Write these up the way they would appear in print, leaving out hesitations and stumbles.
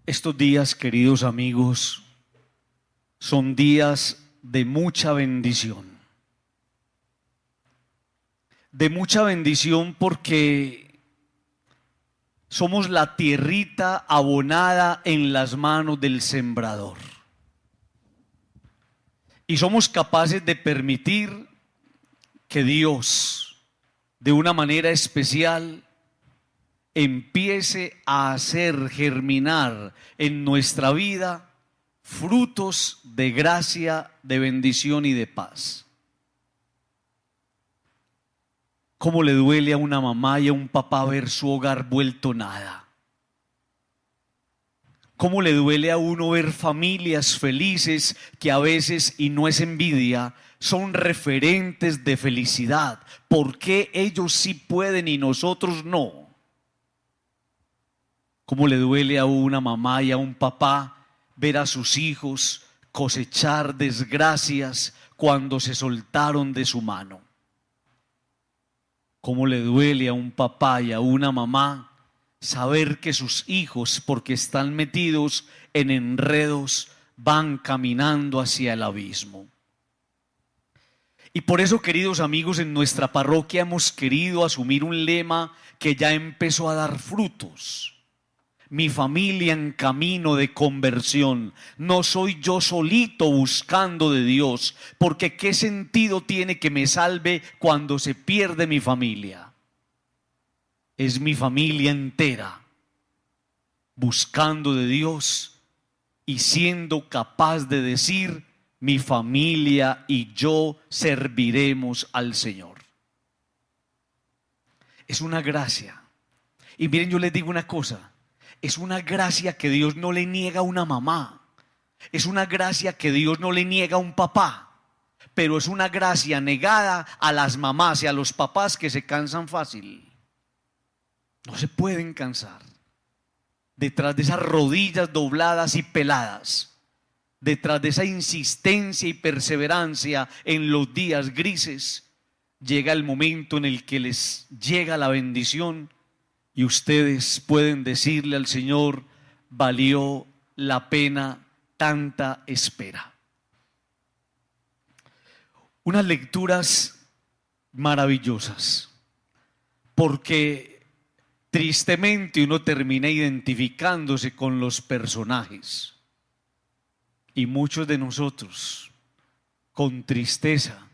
Estos días, queridos amigos, son días de mucha bendición. De mucha bendición porque somos la tierrita abonada en las manos del sembrador. Y somos capaces de permitir que Dios, de una manera especial, empiece a hacer germinar en nuestra vida frutos de gracia, de bendición y de paz. ¿Cómo le duele a una mamá y a un papá ver su hogar vuelto nada? ¿Cómo le duele a uno ver familias felices que a veces, y no es envidia, son referentes de felicidad? ¿Por qué ellos sí pueden y nosotros no? ¿Cómo le duele a una mamá y a un papá ver a sus hijos cosechar desgracias cuando se soltaron de su mano? ¿Cómo le duele a un papá y a una mamá saber que sus hijos, porque están metidos en enredos, van caminando hacia el abismo? Y por eso, queridos amigos, en nuestra parroquia hemos querido asumir un lema que ya empezó a dar frutos. Mi familia en camino de conversión. No soy yo solito buscando de Dios, porque ¿qué sentido tiene que me salve cuando se pierde mi familia? Es mi familia entera buscando de Dios y siendo capaz de decir: mi familia y yo serviremos al Señor. Es una gracia. Y miren, yo les digo una cosa. Es una gracia que Dios no le niega a una mamá. Es una gracia que Dios no le niega a un papá. Pero es una gracia negada a las mamás y a los papás que se cansan fácil. No se pueden cansar. Detrás de esas rodillas dobladas y peladas, detrás de esa insistencia y perseverancia en los días grises, llega el momento en el que les llega la bendición. Y ustedes pueden decirle al Señor: valió la pena tanta espera. Unas lecturas maravillosas, porque tristemente uno termina identificándose con los personajes. Y muchos de nosotros, con tristeza,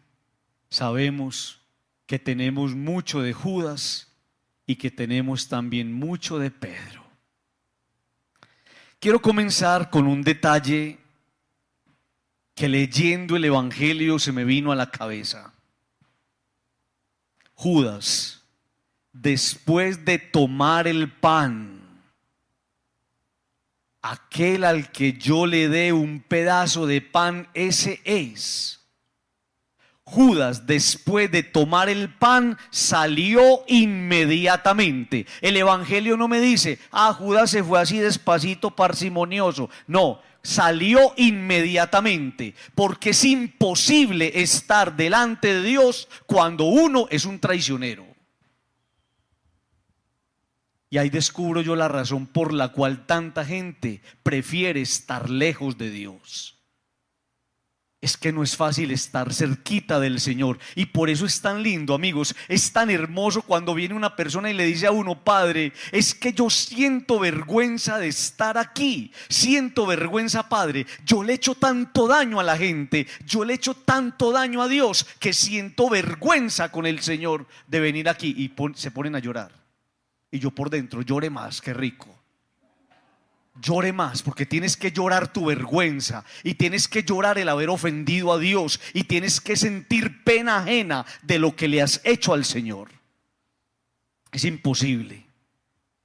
sabemos que tenemos mucho de Judas y que tenemos también mucho de Pedro. Quiero comenzar con un detalle que leyendo el Evangelio se me vino a la cabeza. Judas, después de tomar el pan, aquel al que yo le dé un pedazo de pan, ese es. Judas, después de tomar el pan, salió inmediatamente. El Evangelio no me dice: Judas se fue así despacito, parsimonioso. No, salió inmediatamente, porque es imposible estar delante de Dios cuando uno es un traicionero. Y ahí descubro yo la razón por la cual tanta gente prefiere estar lejos de Dios. Es que no es fácil estar cerquita del Señor. Y por eso es tan lindo, amigos, es tan hermoso cuando viene una persona y le dice a uno: Padre, es que yo siento vergüenza de estar aquí. Siento vergüenza, Padre. Yo le echo tanto daño a la gente, yo le echo tanto daño a Dios, que siento vergüenza con el Señor de venir aquí. Y se ponen a llorar. Y yo por dentro: llore más, qué rico. Llore más, porque tienes que llorar tu vergüenza y tienes que llorar el haber ofendido a Dios y tienes que sentir pena ajena de lo que le has hecho al Señor. Es imposible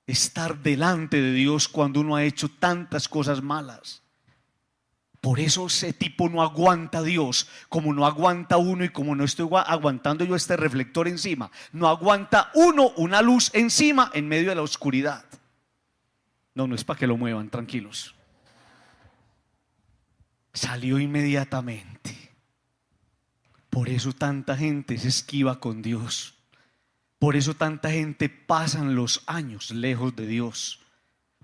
estar delante de Dios cuando uno ha hecho tantas cosas malas. Por eso ese tipo no aguanta a Dios, como no aguanta uno, y como no estoy aguantando yo este reflector encima, no aguanta uno una luz encima en medio de la oscuridad. No es para que lo muevan, tranquilos. Salió inmediatamente. Por eso tanta gente se esquiva con Dios. Por eso tanta gente pasan los años lejos de Dios.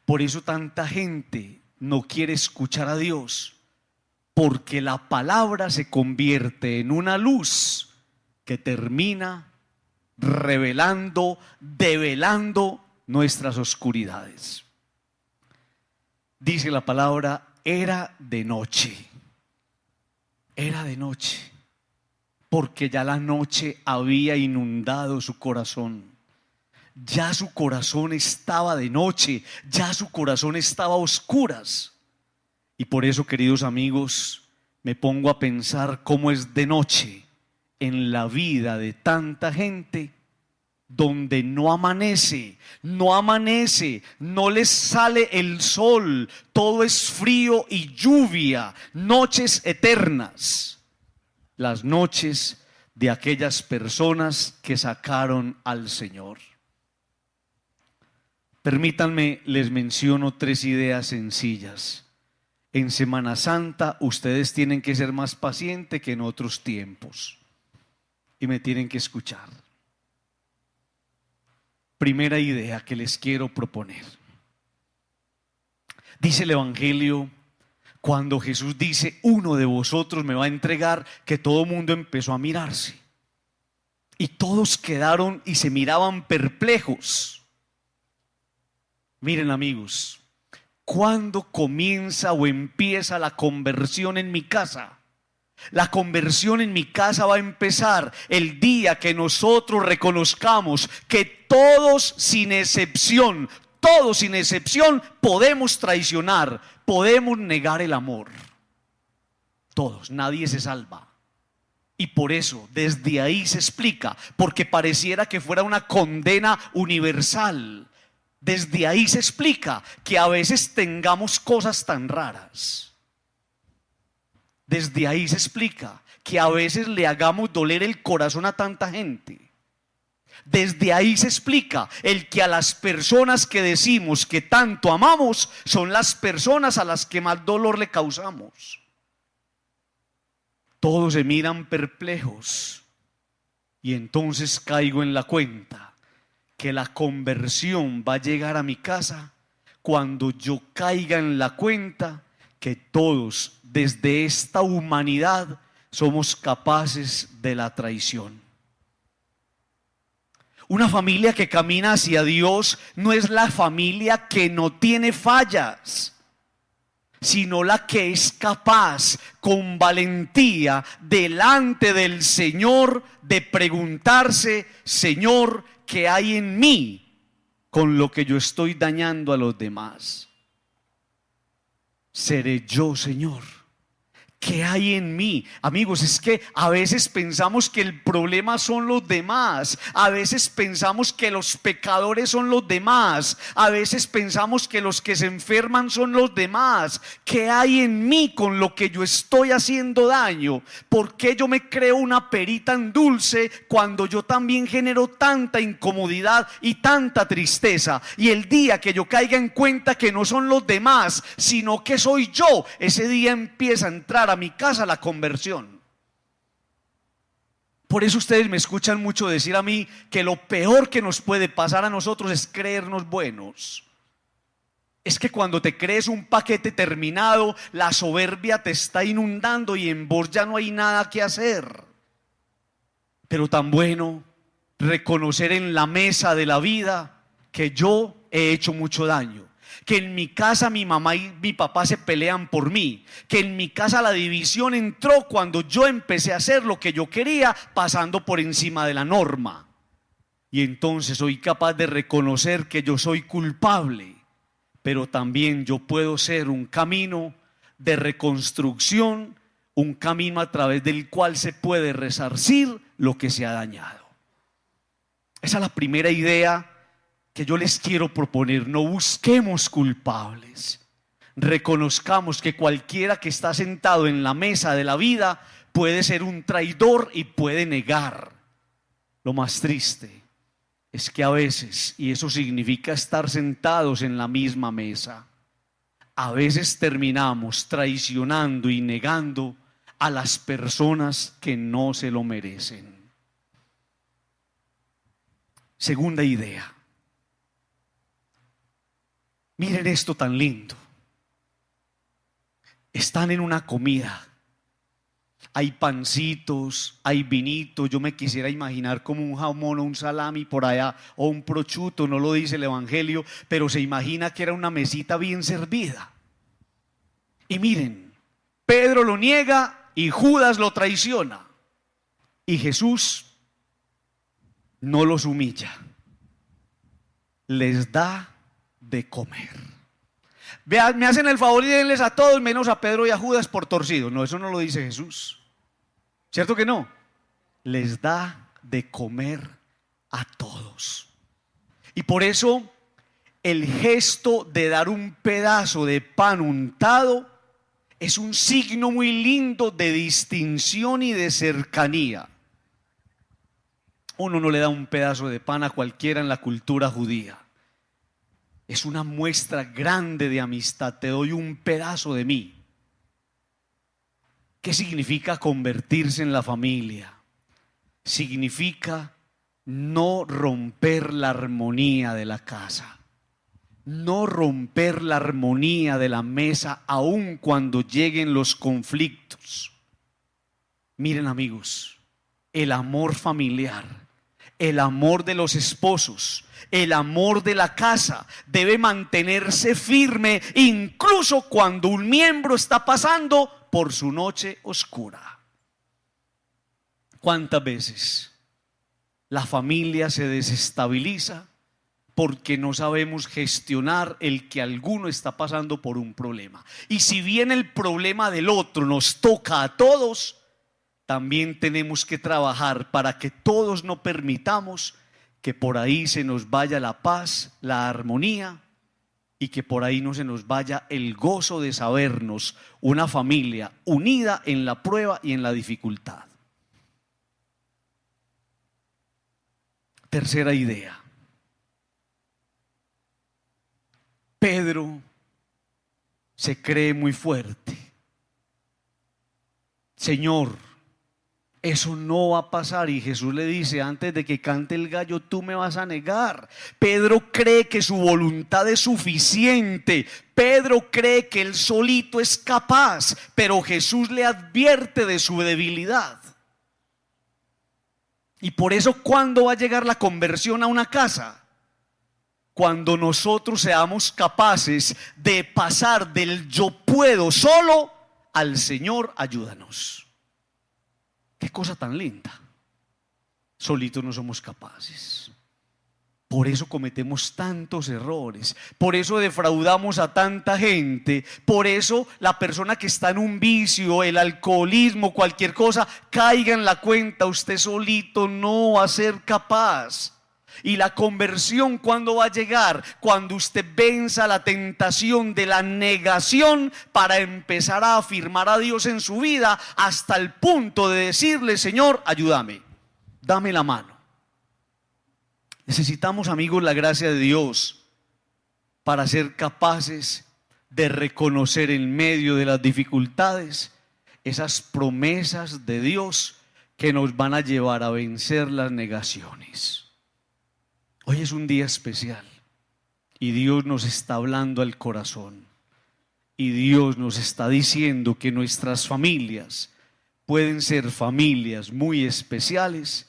Por eso tanta gente no quiere escuchar a Dios, porque la palabra se convierte en una luz que termina revelando, develando nuestras oscuridades. Dice la palabra, era de noche, porque ya la noche había inundado su corazón. Ya su corazón estaba de noche, ya su corazón estaba a oscuras. Y por eso, queridos amigos, me pongo a pensar cómo es de noche en la vida de tanta gente, donde no amanece, no les sale el sol, todo es frío y lluvia, noches eternas, las noches de aquellas personas que sacaron al Señor. Permítanme, les menciono 3 ideas sencillas. En Semana Santa ustedes tienen que ser más pacientes que en otros tiempos y me tienen que escuchar. Primera idea que les quiero proponer. Dice el Evangelio, cuando Jesús dice, uno de vosotros me va a entregar, que todo el mundo empezó a mirarse. Y todos quedaron y se miraban perplejos. Miren, amigos, ¿cuándo comienza o empieza la conversión en mi casa? La conversión en mi casa va a empezar el día que nosotros reconozcamos que todos sin excepción, podemos traicionar, podemos negar el amor. Todos, nadie se salva. Y por eso, desde ahí se explica, porque pareciera que fuera una condena universal. Desde ahí se explica que a veces tengamos cosas tan raras. Desde ahí se explica que a veces le hagamos doler el corazón a tanta gente. Desde ahí se explica el que a las personas que decimos que tanto amamos son las personas a las que más dolor le causamos. Todos se miran perplejos y entonces caigo en la cuenta que la conversión va a llegar a mi casa cuando yo caiga en la cuenta que todos desde esta humanidad somos capaces de la traición. Una familia que camina hacia Dios no es la familia que no tiene fallas, sino la que es capaz con valentía delante del Señor de preguntarse, Señor, ¿qué hay en mí con lo que yo estoy dañando a los demás? ¿Seré yo, Señor? ¿Qué hay en mí? Amigos, es que a veces pensamos que el problema son los demás. A veces pensamos que los pecadores son los demás. A veces pensamos que los que se enferman son los demás. ¿Qué hay en mí con lo que yo estoy haciendo daño? ¿Por qué yo me creo una perita en dulce cuando yo también genero tanta incomodidad y tanta tristeza? Y el día que yo caiga en cuenta que no son los demás, sino que soy yo, ese día empieza a entrar a mi casa la conversión. Por eso ustedes me escuchan mucho decir a mí que lo peor que nos puede pasar a nosotros es creernos buenos. Es que cuando te crees un paquete terminado, la soberbia te está inundando y en vos ya no hay nada que hacer. Pero tan bueno reconocer en la mesa de la vida que yo he hecho mucho daño, que en mi casa mi mamá y mi papá se pelean por mí, que en mi casa la división entró cuando yo empecé a hacer lo que yo quería, pasando por encima de la norma. Y entonces soy capaz de reconocer que yo soy culpable, pero también yo puedo ser un camino de reconstrucción, un camino a través del cual se puede resarcir lo que se ha dañado. Esa es la primera idea que yo les quiero proponer. No busquemos culpables. Reconozcamos que cualquiera que está sentado en la mesa de la vida puede ser un traidor y puede negar. Lo más triste es que a veces, y eso significa estar sentados en la misma mesa, a veces terminamos traicionando y negando a las personas que no se lo merecen. Segunda idea. Miren esto tan lindo. Están en una comida. Hay pancitos, hay vinito. Yo me quisiera imaginar como un jamón o un salami por allá, o un prosciutto, no lo dice el Evangelio, pero se imagina que era una mesita bien servida. Y miren, Pedro lo niega y Judas lo traiciona. Y Jesús no los humilla, les da de comer. Vean, me hacen el favor y denles a todos menos a Pedro y a Judas por torcidos. No, eso no lo dice Jesús. ¿Cierto que no? Les da de comer a todos. Y por eso el gesto de dar un pedazo de pan untado es un signo muy lindo de distinción y de cercanía. Uno no le da un pedazo de pan a cualquiera en la cultura judía. Es una muestra grande de amistad. Te doy un pedazo de mí. ¿Qué significa convertirse en la familia? Significa no romper la armonía de la casa, no romper la armonía de la mesa, aun cuando lleguen los conflictos. Miren, amigos, el amor familiar, el amor de los esposos, el amor de la casa debe mantenerse firme incluso cuando un miembro está pasando por su noche oscura. ¿Cuántas veces la familia se desestabiliza porque no sabemos gestionar el que alguno está pasando por un problema? Y si bien el problema del otro nos toca a todos, también tenemos que trabajar para que todos no permitamos que por ahí se nos vaya la paz, la armonía, y que por ahí no se nos vaya el gozo de sabernos una familia unida en la prueba y en la dificultad. Tercera idea. Pedro se cree muy fuerte. Señor, eso no va a pasar. Y Jesús le dice: antes de que cante el gallo, tú me vas a negar. Pedro cree que su voluntad es suficiente. Pedro cree que él solito es capaz. Pero Jesús le advierte de su debilidad. Y por eso, ¿cuándo va a llegar la conversión a una casa? Cuando nosotros seamos capaces de pasar del yo puedo solo al Señor, ayúdanos. Qué cosa tan linda. Solitos no somos capaces. Por eso cometemos tantos errores. Por eso defraudamos a tanta gente. Por eso la persona que está en un vicio, el alcoholismo, cualquier cosa, caiga en la cuenta. Usted solito no va a ser capaz. Y la conversión, ¿cuándo va a llegar? Cuando usted venza la tentación de la negación para empezar a afirmar a Dios en su vida hasta el punto de decirle: Señor, ayúdame, dame la mano. Necesitamos, amigos, la gracia de Dios para ser capaces de reconocer en medio de las dificultades esas promesas de Dios que nos van a llevar a vencer las negaciones. Hoy es un día especial y Dios nos está hablando al corazón, y Dios nos está diciendo que nuestras familias pueden ser familias muy especiales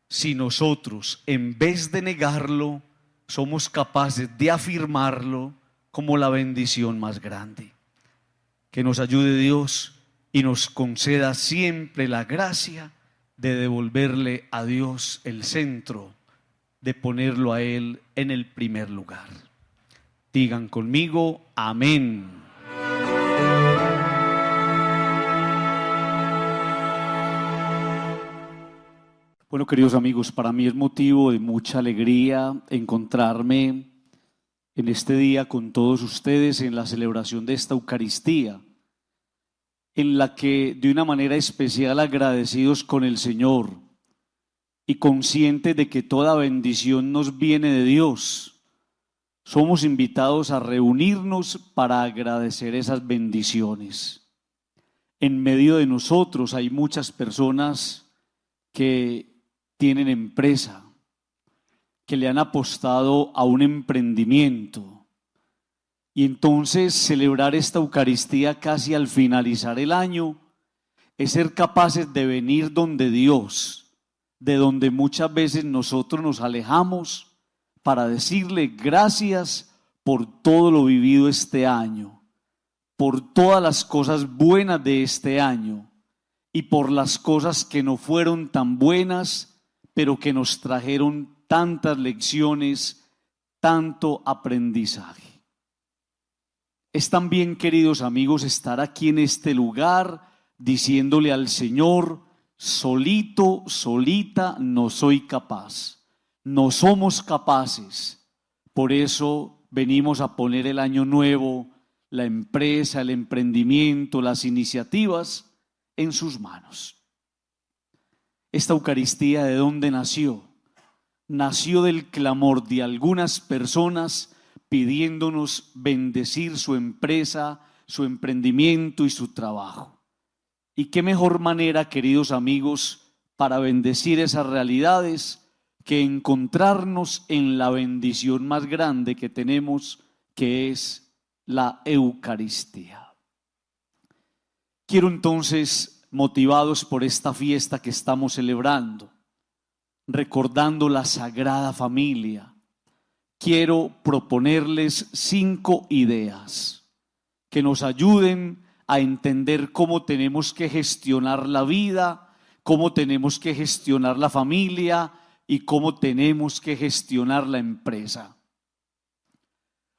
si nosotros, en vez de negarlo, somos capaces de afirmarlo como la bendición más grande. Que nos ayude Dios y nos conceda siempre la gracia de devolverle a Dios el centro, de ponerlo a Él en el primer lugar. Digan conmigo: amén. Bueno, queridos amigos, para mí es motivo de mucha alegría encontrarme en este día con todos ustedes en la celebración de esta Eucaristía, en la que de una manera especial agradecidos con el Señor y conscientes de que toda bendición nos viene de Dios, somos invitados a reunirnos para agradecer esas bendiciones. En medio de nosotros hay muchas personas que tienen empresa, que le han apostado a un emprendimiento, Y entonces celebrar esta Eucaristía casi al finalizar el año es ser capaces de venir donde Dios, de donde muchas veces nosotros nos alejamos, para decirle gracias por todo lo vivido este año, por todas las cosas buenas de este año y por las cosas que no fueron tan buenas, pero que nos trajeron tantas lecciones, tanto aprendizaje. Es también, queridos amigos, estar aquí en este lugar diciéndole al Señor: solito, solita, no soy capaz, no somos capaces. Por eso venimos a poner el año nuevo, la empresa, el emprendimiento, las iniciativas en sus manos. Esta Eucaristía, ¿de dónde nació? Nació del clamor de algunas personas pidiéndonos bendecir su empresa, su emprendimiento y su trabajo. Y qué mejor manera, queridos amigos, para bendecir esas realidades que encontrarnos en la bendición más grande que tenemos, que es la Eucaristía. Quiero entonces, motivados por esta fiesta que estamos celebrando, recordando la Sagrada Familia, quiero proponerles 5 ideas que nos ayuden a entender cómo tenemos que gestionar la vida, cómo tenemos que gestionar la familia y cómo tenemos que gestionar la empresa.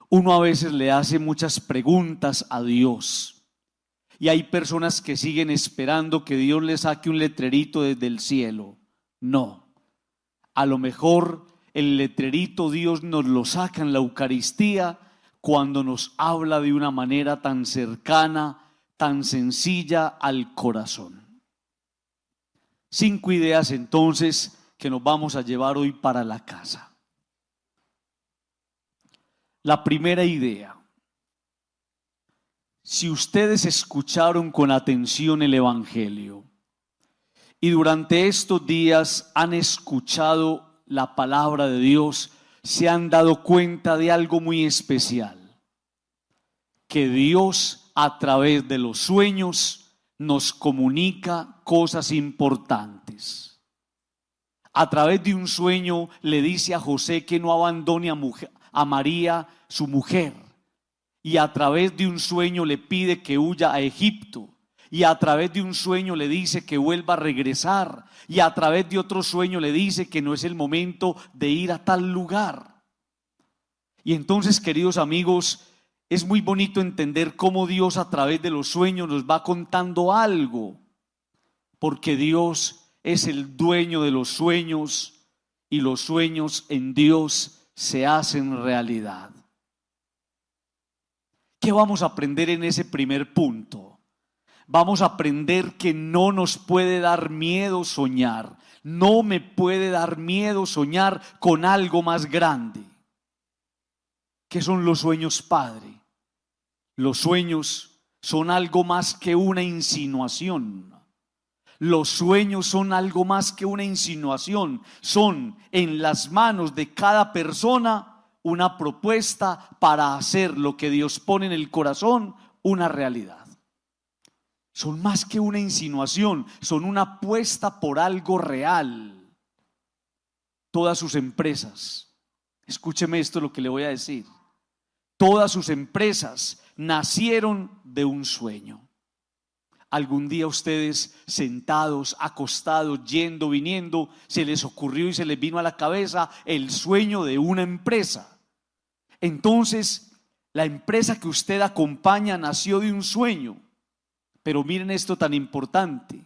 Uno a veces le hace muchas preguntas a Dios y hay personas que siguen esperando que Dios les saque un letrerito desde el cielo. No, a lo mejor el letrerito Dios nos lo saca en la Eucaristía cuando nos habla de una manera tan cercana, tan sencilla al corazón. 5 ideas entonces que nos vamos a llevar hoy para la casa. La primera idea: si ustedes escucharon con atención el Evangelio y durante estos días han escuchado la palabra de Dios, se han dado cuenta de algo muy especial, que Dios a través de los sueños nos comunica cosas importantes. A través de un sueño le dice a José que no abandone a María, su mujer, y a través de un sueño le pide que huya a Egipto, y a través de un sueño le dice que vuelva a regresar, y a través de otro sueño le dice que no es el momento de ir a tal lugar. Y entonces, queridos amigos, es muy bonito entender cómo Dios a través de los sueños nos va contando algo, porque Dios es el dueño de los sueños y los sueños en Dios se hacen realidad. ¿Qué vamos a aprender en ese primer punto? Vamos a aprender que no nos puede dar miedo soñar. No me puede dar miedo soñar con algo más grande. ¿Qué son los sueños, Padre? Los sueños son algo más que una insinuación. Los sueños son algo más que una insinuación. Son en las manos de cada persona una propuesta para hacer lo que Dios pone en el corazón una realidad. Son más que una insinuación, son una apuesta por algo real. Todas sus empresas, escúcheme esto lo que le voy a decir, todas sus empresas nacieron de un sueño. Algún día ustedes sentados, acostados, yendo, viniendo, se les ocurrió y se les vino a la cabeza el sueño de una empresa. Entonces, la empresa que usted acompaña nació de un sueño. Pero miren esto tan importante: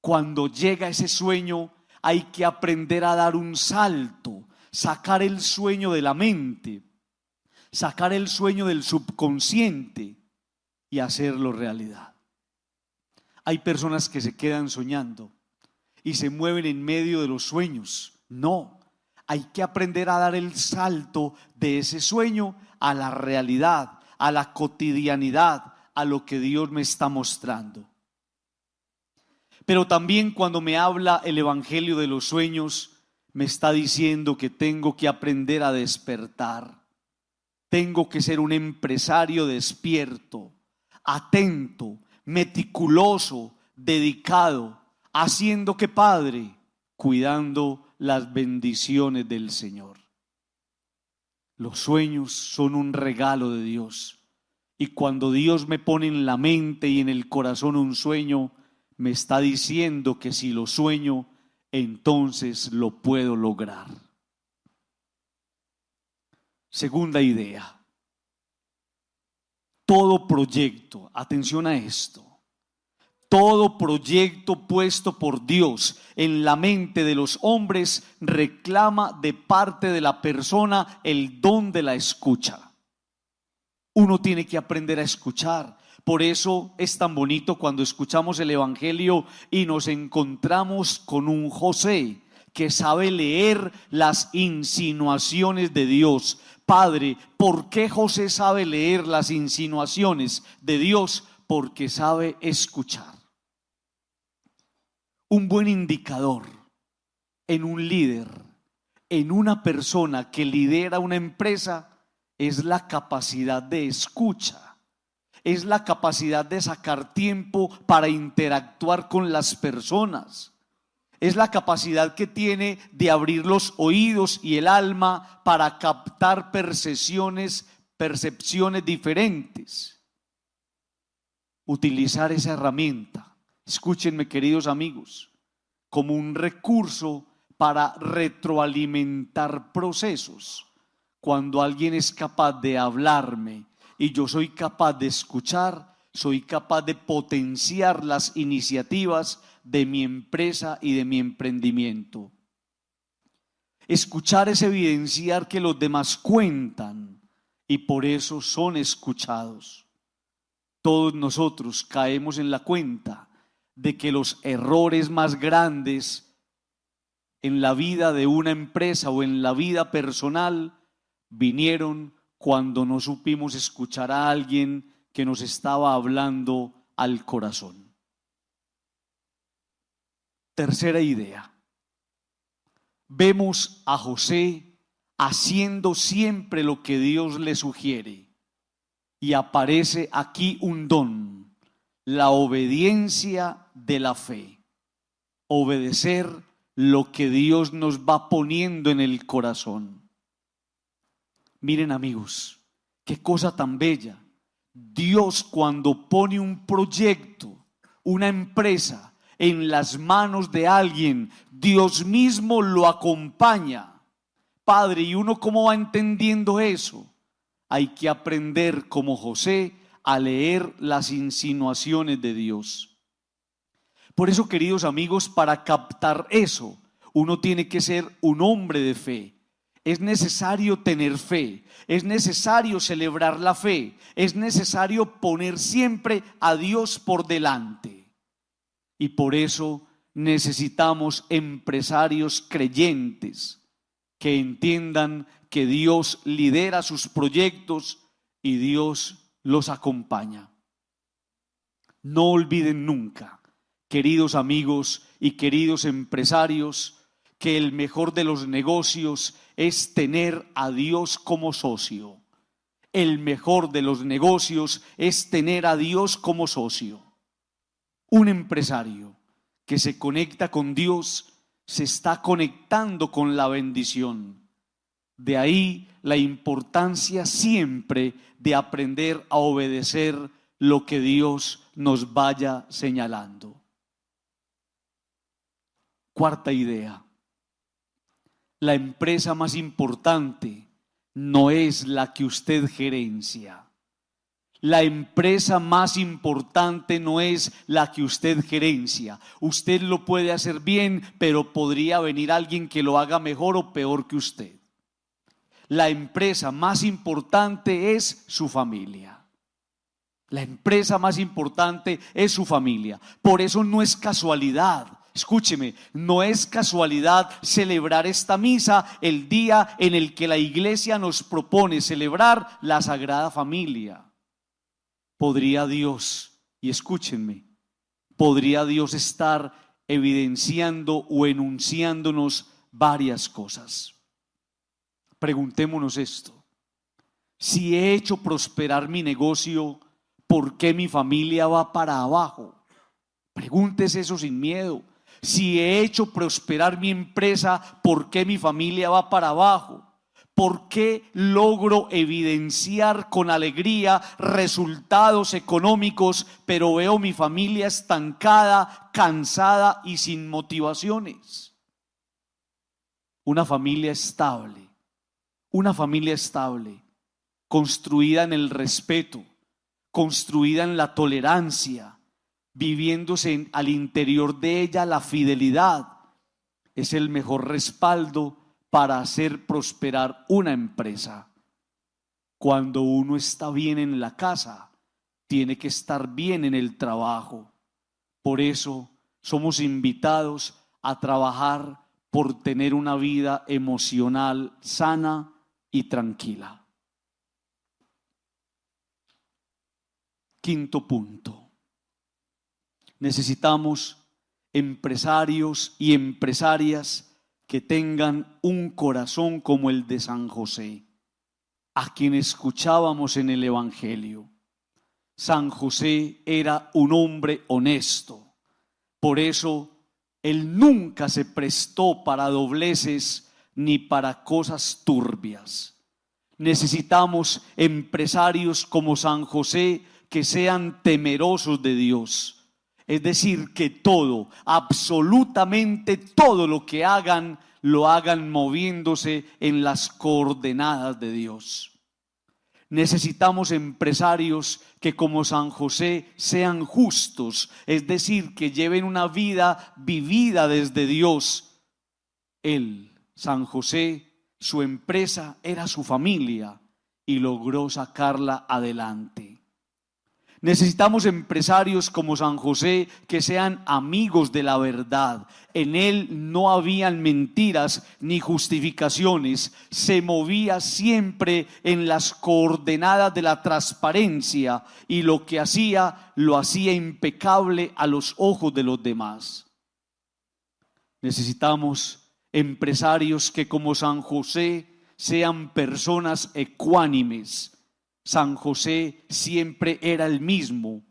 cuando llega ese sueño hay que aprender a dar un salto, sacar el sueño de la mente, sacar el sueño del subconsciente y hacerlo realidad. Hay personas que se quedan soñando y se mueven en medio de los sueños. No, hay que aprender a dar el salto de ese sueño a la realidad, a la cotidianidad, a lo que Dios me está mostrando. Pero también cuando me habla el Evangelio de los sueños, me está diciendo que tengo que aprender a despertar. Tengo que ser un empresario despierto, atento, meticuloso, dedicado, haciendo que Padre, cuidando las bendiciones del Señor. Los sueños son un regalo de Dios. Y cuando Dios me pone en la mente y en el corazón un sueño, me está diciendo que si lo sueño, entonces lo puedo lograr. Segunda idea. Todo proyecto, atención a esto, todo proyecto puesto por Dios en la mente de los hombres reclama de parte de la persona el don de la escucha. Uno tiene que aprender a escuchar. Por eso es tan bonito cuando escuchamos el Evangelio y nos encontramos con un José que sabe leer las insinuaciones de Dios. Padre, ¿por qué José sabe leer las insinuaciones de Dios? Porque sabe escuchar. Un buen indicador en un líder, en una persona que lidera una empresa, es la capacidad de escucha, es la capacidad de sacar tiempo para interactuar con las personas, es la capacidad que tiene de abrir los oídos y el alma para captar percepciones diferentes. Utilizar esa herramienta, escúchenme queridos amigos, como un recurso para retroalimentar procesos. Cuando alguien es capaz de hablarme y yo soy capaz de escuchar, soy capaz de potenciar las iniciativas de mi empresa y de mi emprendimiento. Escuchar es evidenciar que los demás cuentan y por eso son escuchados. Todos nosotros caemos en la cuenta de que los errores más grandes en la vida de una empresa o en la vida personal vinieron cuando no supimos escuchar a alguien que nos estaba hablando al corazón. Tercera idea. Vemos a José haciendo siempre lo que Dios le sugiere y aparece aquí un don, la obediencia de la fe. Obedecer lo que Dios nos va poniendo en el corazón. Miren amigos, qué cosa tan bella. Dios cuando pone un proyecto, una empresa en las manos de alguien, Dios mismo lo acompaña. Padre, ¿y uno cómo va entendiendo eso? Hay que aprender como José a leer las insinuaciones de Dios. Por eso, queridos amigos, para captar eso, uno tiene que ser un hombre de fe. Es necesario tener fe, es necesario celebrar la fe, es necesario poner siempre a Dios por delante. Y por eso necesitamos empresarios creyentes que entiendan que Dios lidera sus proyectos y Dios los acompaña. No olviden nunca, queridos amigos y queridos empresarios, que el mejor de los negocios es tener a Dios como socio. El mejor de los negocios es tener a Dios como socio. Un empresario que se conecta con Dios se está conectando con la bendición. De ahí la importancia siempre de aprender a obedecer lo que Dios nos vaya señalando. Cuarta idea. La empresa más importante no es la que usted gerencia. La empresa más importante no es la que usted gerencia. Usted lo puede hacer bien, pero podría venir alguien que lo haga mejor o peor que usted. La empresa más importante es su familia. La empresa más importante es su familia. Por eso no es casualidad. Escúcheme, no es casualidad celebrar esta misa el día en el que la iglesia nos propone celebrar la Sagrada Familia. Podría Dios, y escúchenme, podría Dios estar evidenciando o enunciándonos varias cosas. Preguntémonos esto: Si he hecho prosperar mi negocio, ¿por qué mi familia va para abajo? Pregúntese eso sin miedo. Si he hecho prosperar mi empresa, ¿por qué mi familia va para abajo? ¿Por qué logro evidenciar con alegría resultados económicos, pero veo mi familia estancada, cansada y sin motivaciones? Una familia estable, construida en el respeto, construida en la tolerancia, viviéndose al interior de ella la fidelidad, es el mejor respaldo para hacer prosperar una empresa. Cuando uno está bien en la casa, tiene que estar bien en el trabajo. Por eso somos invitados a trabajar por tener una vida emocional sana y tranquila. Quinto punto. Necesitamos empresarios y empresarias que tengan un corazón como el de San José, a quien escuchábamos en el Evangelio. San José era un hombre honesto, por eso él nunca se prestó para dobleces ni para cosas turbias. Necesitamos empresarios como San José que sean temerosos de Dios. Es decir, que todo, absolutamente todo lo que hagan, lo hagan moviéndose en las coordenadas de Dios. Necesitamos empresarios que como San José sean justos, es decir, que lleven una vida vivida desde Dios. Él, San José, su empresa era su familia y logró sacarla adelante. Necesitamos empresarios como San José que sean amigos de la verdad. En él no habían mentiras ni justificaciones. Se movía siempre en las coordenadas de la transparencia y lo que hacía, lo hacía impecable a los ojos de los demás. Necesitamos empresarios que como San José sean personas ecuánimes. San José siempre era el mismo,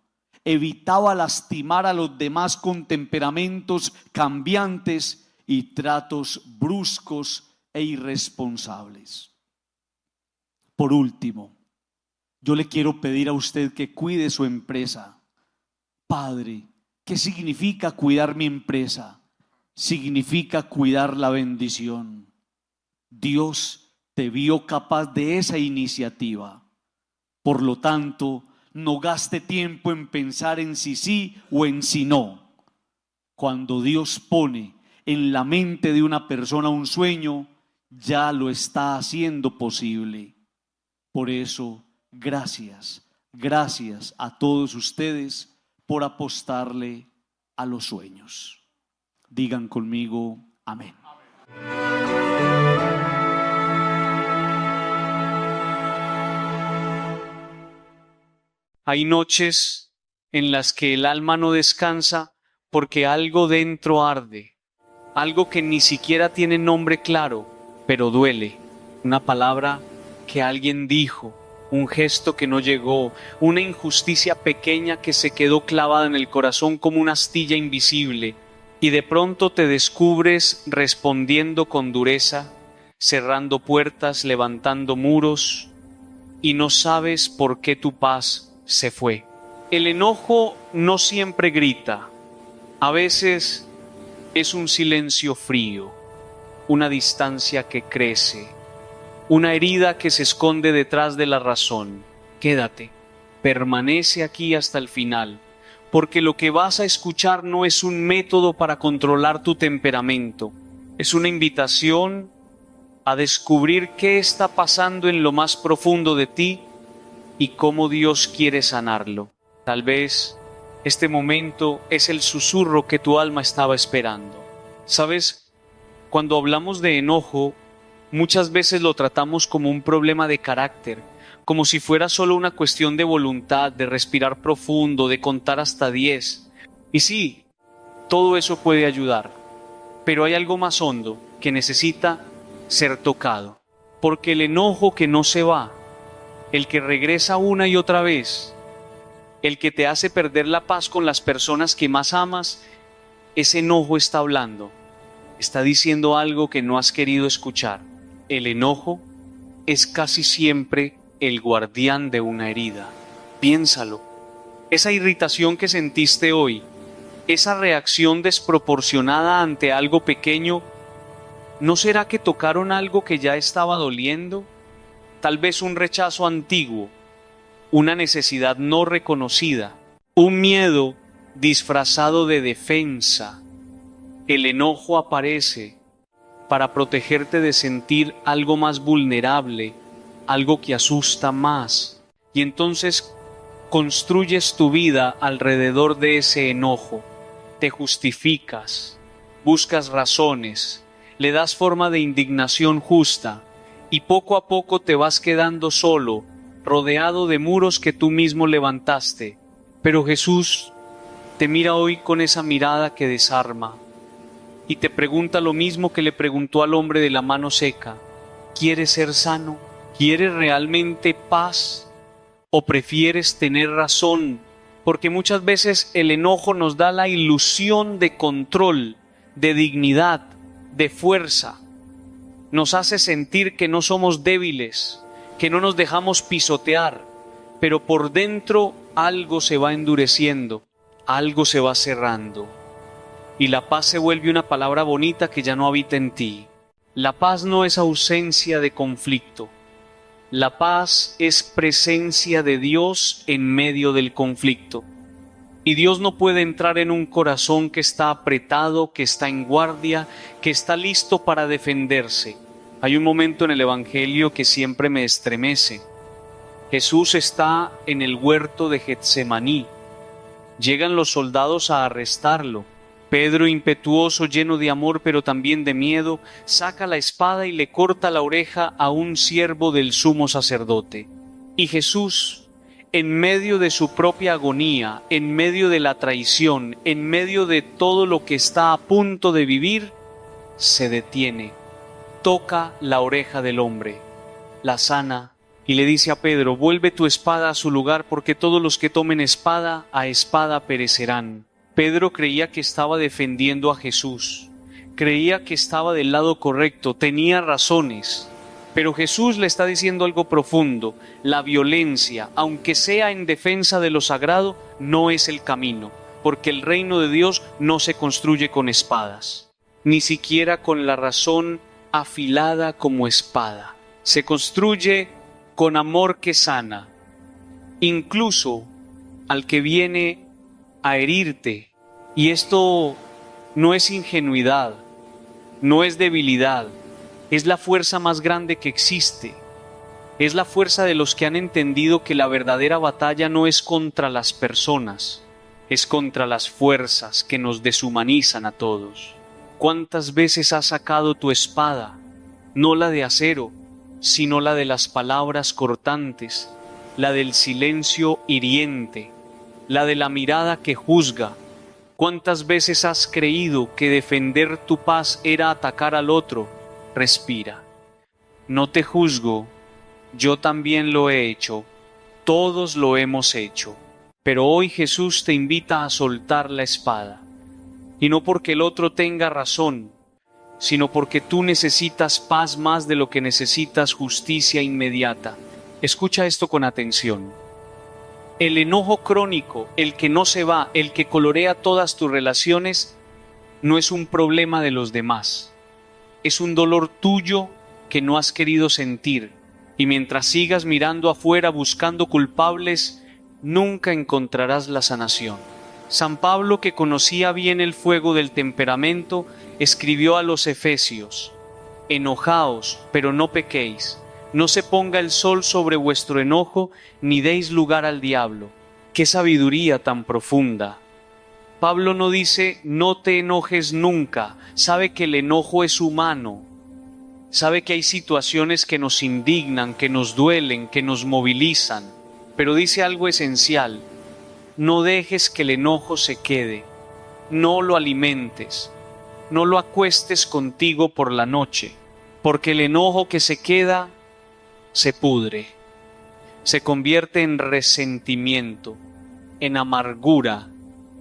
evitaba lastimar a los demás con temperamentos cambiantes y tratos bruscos e irresponsables. Por último, yo le quiero pedir a usted que cuide su empresa. Padre, ¿qué significa cuidar mi empresa? Significa cuidar la bendición. Dios te vio capaz de esa iniciativa. Por lo tanto, no gaste tiempo en pensar en si sí o en si no. Cuando Dios pone en la mente de una persona un sueño, ya lo está haciendo posible. Por eso, gracias a todos ustedes por apostarle a los sueños. Digan conmigo, amén. Hay noches en las que el alma no descansa porque algo dentro arde, algo que ni siquiera tiene nombre claro, pero duele. Una palabra que alguien dijo, un gesto que no llegó, una injusticia pequeña que se quedó clavada en el corazón como una astilla invisible, y de pronto te descubres respondiendo con dureza, cerrando puertas, levantando muros, y no sabes por qué tu paz se fue. El enojo no siempre grita, a veces es un silencio frío, una distancia que crece, una herida que se esconde detrás de la razón. Quédate, permanece aquí hasta el final, porque lo que vas a escuchar no es un método para controlar tu temperamento, es una invitación a descubrir qué está pasando en lo más profundo de ti y cómo Dios quiere sanarlo. Tal vez este momento es el susurro que tu alma estaba esperando. ¿Sabes? Cuando hablamos de enojo, muchas veces lo tratamos como un problema de carácter, como si fuera solo una cuestión de voluntad, de respirar profundo, de contar hasta 10. Y sí, todo eso puede ayudar, pero hay algo más hondo que necesita ser tocado, porque el enojo que no se va el que regresa una y otra vez, el que te hace perder la paz con las personas que más amas, ese enojo está hablando, está diciendo algo que no has querido escuchar. El enojo es casi siempre el guardián de una herida. Piénsalo. Esa irritación que sentiste hoy, esa reacción desproporcionada ante algo pequeño, ¿no será que tocaron algo que ya estaba doliendo? Tal vez un rechazo antiguo, una necesidad no reconocida, un miedo disfrazado de defensa. El enojo aparece para protegerte de sentir algo más vulnerable, algo que asusta más. Y entonces construyes tu vida alrededor de ese enojo. Te justificas, buscas razones, le das forma de indignación justa y poco a poco te vas quedando solo, rodeado de muros que tú mismo levantaste. Pero Jesús te mira hoy con esa mirada que desarma y te pregunta lo mismo que le preguntó al hombre de la mano seca. ¿Quieres ser sano? ¿Quieres realmente paz? ¿O prefieres tener razón? Porque muchas veces el enojo nos da la ilusión de control, de dignidad, de fuerza. Nos hace sentir que no somos débiles, que no nos dejamos pisotear, pero por dentro algo se va endureciendo, algo se va cerrando. Y la paz se vuelve una palabra bonita que ya no habita en ti. La paz no es ausencia de conflicto. La paz es presencia de Dios en medio del conflicto. Y Dios no puede entrar en un corazón que está apretado, que está en guardia, que está listo para defenderse. Hay un momento en el Evangelio que siempre me estremece. Jesús está en el huerto de Getsemaní. Llegan los soldados a arrestarlo. Pedro, impetuoso, lleno de amor pero también de miedo, saca la espada y le corta la oreja a un siervo del sumo sacerdote. Y Jesús, en medio de su propia agonía, en medio de la traición, en medio de todo lo que está a punto de vivir, se detiene, toca la oreja del hombre, la sana y le dice a Pedro: vuelve tu espada a su lugar, porque todos los que tomen espada, a espada perecerán. Pedro creía que estaba defendiendo a Jesús, creía que estaba del lado correcto, tenía razones, pero Jesús le está diciendo algo profundo. La violencia, aunque sea en defensa de lo sagrado, no es el camino, porque el reino de Dios no se construye con espadas, ni siquiera con la razón afilada como espada. Se construye con amor que sana, incluso al que viene a herirte. Y esto no es ingenuidad, no es debilidad, es la fuerza más grande que existe. Es la fuerza de los que han entendido que la verdadera batalla no es contra las personas, es contra las fuerzas que nos deshumanizan a todos. ¿Cuántas veces has sacado tu espada? No la de acero, sino la de las palabras cortantes, la del silencio hiriente, la de la mirada que juzga. ¿Cuántas veces has creído que defender tu paz era atacar al otro? Respira. No te juzgo, yo también lo he hecho, todos lo hemos hecho. Pero hoy Jesús te invita a soltar la espada. Y no porque el otro tenga razón, sino porque tú necesitas paz más de lo que necesitas justicia inmediata. Escucha esto con atención. El enojo crónico, el que no se va, el que colorea todas tus relaciones, no es un problema de los demás. Es un dolor tuyo que no has querido sentir. Y mientras sigas mirando afuera buscando culpables, nunca encontrarás la sanación. San Pablo, que conocía bien el fuego del temperamento, escribió a los Efesios: enojaos, pero no pequéis. No se ponga el sol sobre vuestro enojo, ni deis lugar al diablo. ¡Qué sabiduría tan profunda! Pablo no dice no te enojes nunca. Sabe que el enojo es humano. Sabe que hay situaciones que nos indignan, que nos duelen, que nos movilizan. Pero dice algo esencial: no dejes que el enojo se quede. No lo alimentes. No lo acuestes contigo por la noche. Porque el enojo que se queda se pudre. se convierte en resentimiento, en amargura,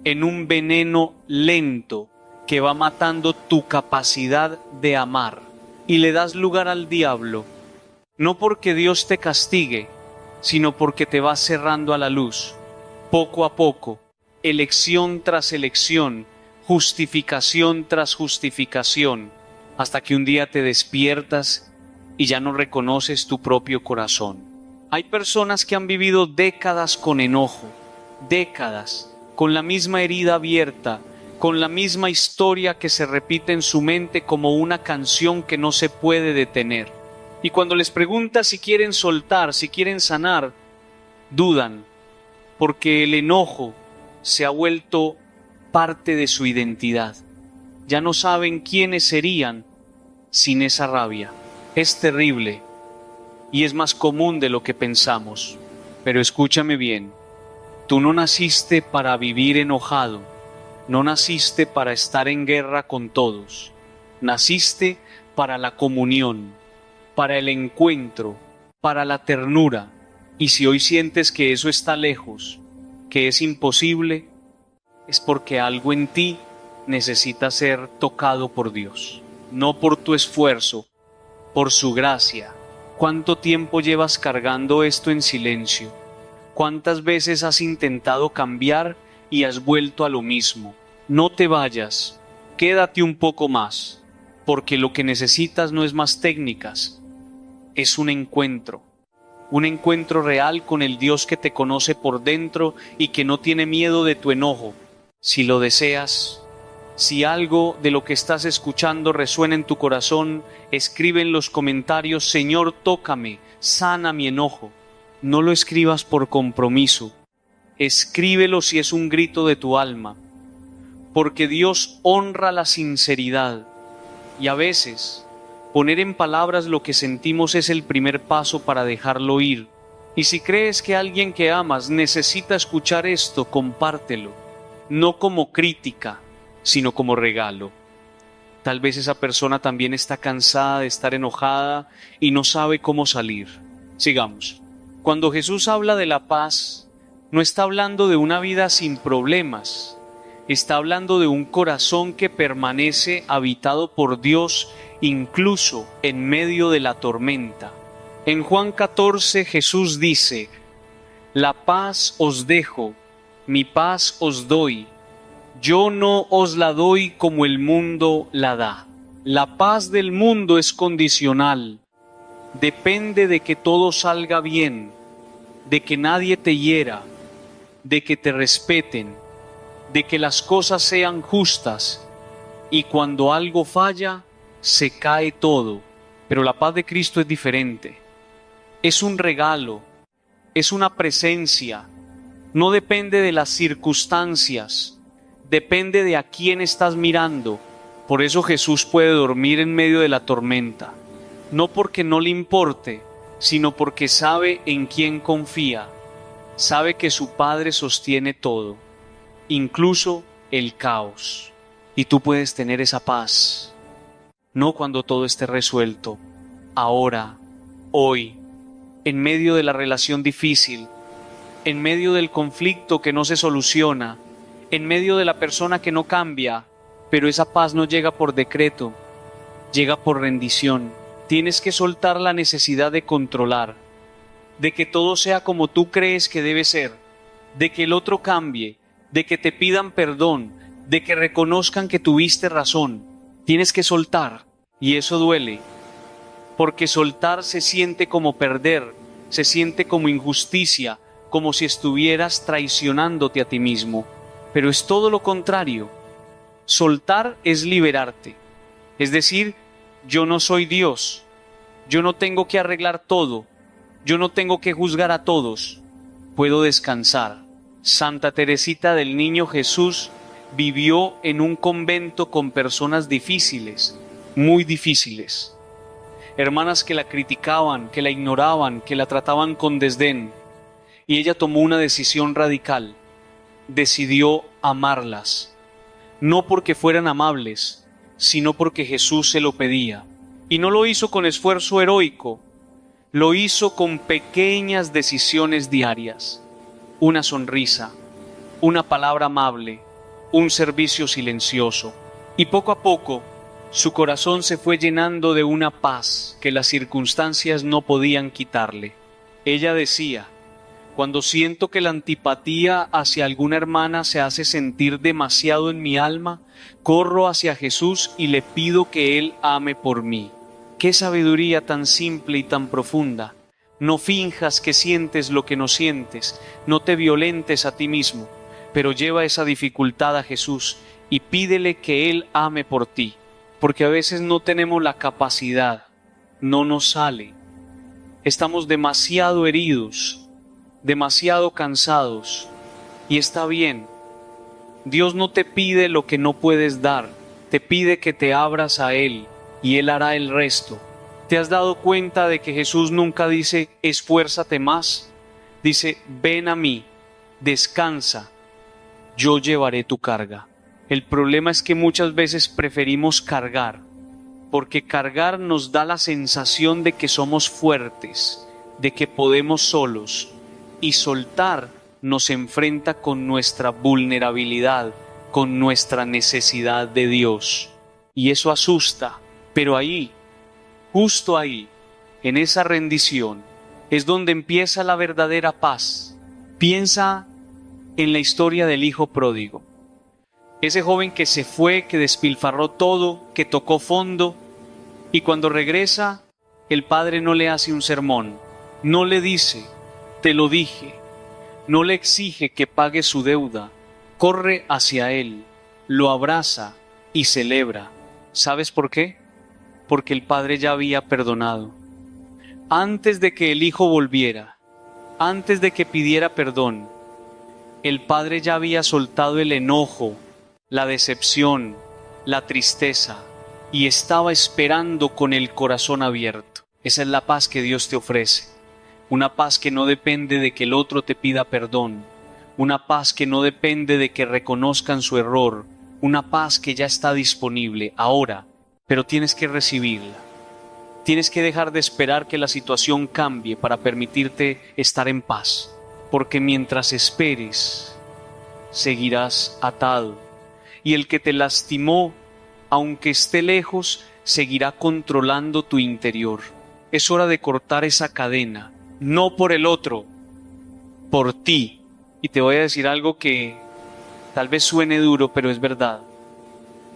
en un veneno lento que va matando tu capacidad de amar. Y le das lugar al diablo, no porque Dios te castigue, sino porque te vas cerrando a la luz, poco a poco, elección tras elección, justificación tras justificación, hasta que un día te despiertas y ya no reconoces tu propio corazón. Hay personas que han vivido décadas con enojo, décadas, con la misma herida abierta, con la misma historia que se repite en su mente como una canción que no se puede detener. Y cuando les preguntas si quieren soltar, si quieren sanar, dudan, porque el enojo se ha vuelto parte de su identidad. Ya no saben quiénes serían sin esa rabia. Es terrible y es más común de lo que pensamos. Pero escúchame bien, tú no naciste para vivir enojado. No naciste para estar en guerra con todos, naciste para la comunión, para el encuentro, para la ternura. Y si hoy sientes que eso está lejos, que es imposible, es porque algo en ti necesita ser tocado por Dios, no por tu esfuerzo, por su gracia. ¿Cuánto tiempo llevas cargando esto en silencio? ¿Cuántas veces has intentado cambiar y has vuelto a lo mismo? No te vayas, quédate un poco más, porque lo que necesitas no es más técnicas, es un encuentro real con el Dios que te conoce por dentro y que no tiene miedo de tu enojo. Si lo deseas, si algo de lo que estás escuchando resuena en tu corazón, escribe en los comentarios: Señor, tócame, sana mi enojo. No lo escribas por compromiso, escríbelo si es un grito de tu alma, porque Dios honra la sinceridad y a veces poner en palabras lo que sentimos es el primer paso para dejarlo ir. Y si crees que alguien que amas necesita escuchar esto, compártelo, no como crítica, sino como regalo. Tal vez esa persona también está cansada de estar enojada y no sabe cómo salir. Sigamos. Cuando Jesús habla de la paz, no está hablando de una vida sin problemas, está hablando de un corazón que permanece habitado por Dios incluso en medio de la tormenta. En Juan 14 Jesús dice: la paz os dejo, mi paz os doy. Yo no os la doy como el mundo la da. La paz del mundo es condicional. Depende de que todo salga bien, de que nadie te hiera, de que te respeten, de que las cosas sean justas. Y cuando algo falla, se cae todo. Pero la paz de Cristo es diferente. Es un regalo, es una presencia. No depende de las circunstancias, depende de a quién estás mirando. Por eso Jesús puede dormir en medio de la tormenta. No porque no le importe, sino porque sabe en quién confía. Sabe que su Padre sostiene todo, incluso el caos. Y tú puedes tener esa paz, no cuando todo esté resuelto, ahora, hoy, en medio de la relación difícil, en medio del conflicto que no se soluciona, en medio de la persona que no cambia, pero esa paz no llega por decreto, llega por rendición. Tienes que soltar la necesidad de controlar, de que todo sea como tú crees que debe ser, de que el otro cambie, de que te pidan perdón, de que reconozcan que tuviste razón. Tienes que soltar, y eso duele, porque soltar se siente como perder, se siente como injusticia, como si estuvieras traicionándote a ti mismo. Pero es todo lo contrario. Soltar es liberarte. Es decir, yo no soy Dios, yo no tengo que arreglar todo, yo no tengo que juzgar a todos, puedo descansar. Santa Teresita del Niño Jesús vivió en un convento con personas difíciles, muy difíciles. Hermanas que la criticaban, que la ignoraban, que la trataban con desdén. Y ella tomó una decisión radical. Decidió amarlas. No porque fueran amables, sino porque Jesús se lo pedía. Y no lo hizo con esfuerzo heroico, Lo hizo con pequeñas decisiones diarias, una sonrisa, una palabra amable, un servicio silencioso. Y poco a poco, su corazón se fue llenando de una paz que las circunstancias no podían quitarle. Ella decía: cuando siento que la antipatía hacia alguna hermana se hace sentir demasiado en mi alma, corro hacia Jesús y le pido que Él ame por mí. ¡Qué sabiduría tan simple y tan profunda! No finjas que sientes lo que no sientes, no te violentes a ti mismo, pero lleva esa dificultad a Jesús y pídele que Él ame por ti, porque a veces no tenemos la capacidad, no nos sale. Estamos demasiado heridos, demasiado cansados, y está bien. Dios no te pide lo que no puedes dar, te pide que te abras a Él y Él hará el resto. ¿Te has dado cuenta de que Jesús nunca dice esfuérzate más? Dice ven a mí, descansa, yo llevaré tu carga. El problema es que muchas veces preferimos cargar, porque cargar nos da la sensación de que somos fuertes, de que podemos solos, y soltar nos enfrenta con nuestra vulnerabilidad, con nuestra necesidad de Dios. Y eso asusta, pero ahí, justo ahí, en esa rendición, es donde empieza la verdadera paz. Piensa en la historia del hijo pródigo. Ese joven que se fue, que despilfarró todo, que tocó fondo, y cuando regresa, el padre no le hace un sermón, no le dice, te lo dije, no le exige que pague su deuda, corre hacia él, lo abraza y celebra. ¿Sabes por qué? Porque el padre ya había perdonado. Antes de que el hijo volviera, antes de que pidiera perdón, el padre ya había soltado el enojo, la decepción, la tristeza, y estaba esperando con el corazón abierto. Esa es la paz que Dios te ofrece. Una paz que no depende de que el otro te pida perdón. Una paz que no depende de que reconozcan su error. Una paz que ya está disponible ahora, pero tienes que recibirla. Tienes que dejar de esperar que la situación cambie para permitirte estar en paz. Porque mientras esperes, seguirás atado. Y el que te lastimó, aunque esté lejos, seguirá controlando tu interior. Es hora de cortar esa cadena, no por el otro, por ti. Y te voy a decir algo que tal vez suene duro, pero es verdad.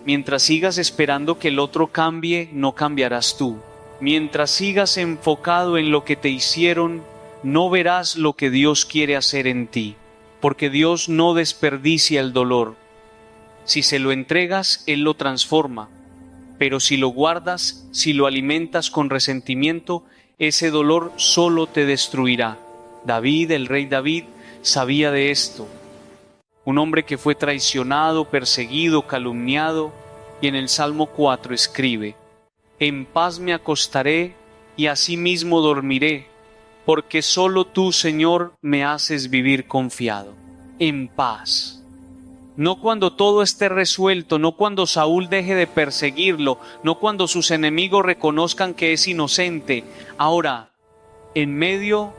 Mientras sigas esperando que el otro cambie, no cambiarás tú. Mientras sigas enfocado en lo que te hicieron, no verás lo que Dios quiere hacer en ti, porque Dios no desperdicia el dolor. Si se lo entregas, Él lo transforma, pero si lo guardas, si lo alimentas con resentimiento, ese dolor solo te destruirá. David, el rey David, sabía de esto. Un hombre que fue traicionado, perseguido, calumniado, y en el Salmo 4 escribe: en paz me acostaré y asimismo dormiré, porque solo tú, Señor, me haces vivir confiado. En paz. No cuando todo esté resuelto, no cuando Saúl deje de perseguirlo, no cuando sus enemigos reconozcan que es inocente. Ahora, en medio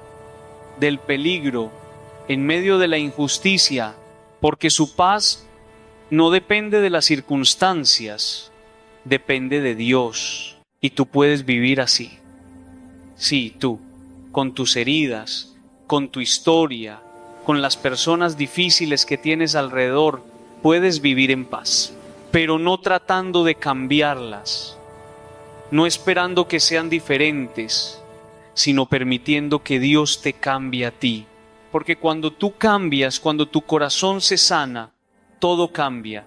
del peligro, en medio de la injusticia, porque su paz no depende de las circunstancias, depende de Dios. Y tú puedes vivir así. Sí, tú, con tus heridas, con tu historia, con las personas difíciles que tienes alrededor, puedes vivir en paz, pero no tratando de cambiarlas, no esperando que sean diferentes, sino permitiendo que Dios te cambie a ti. Porque cuando tú cambias, cuando tu corazón se sana, todo cambia.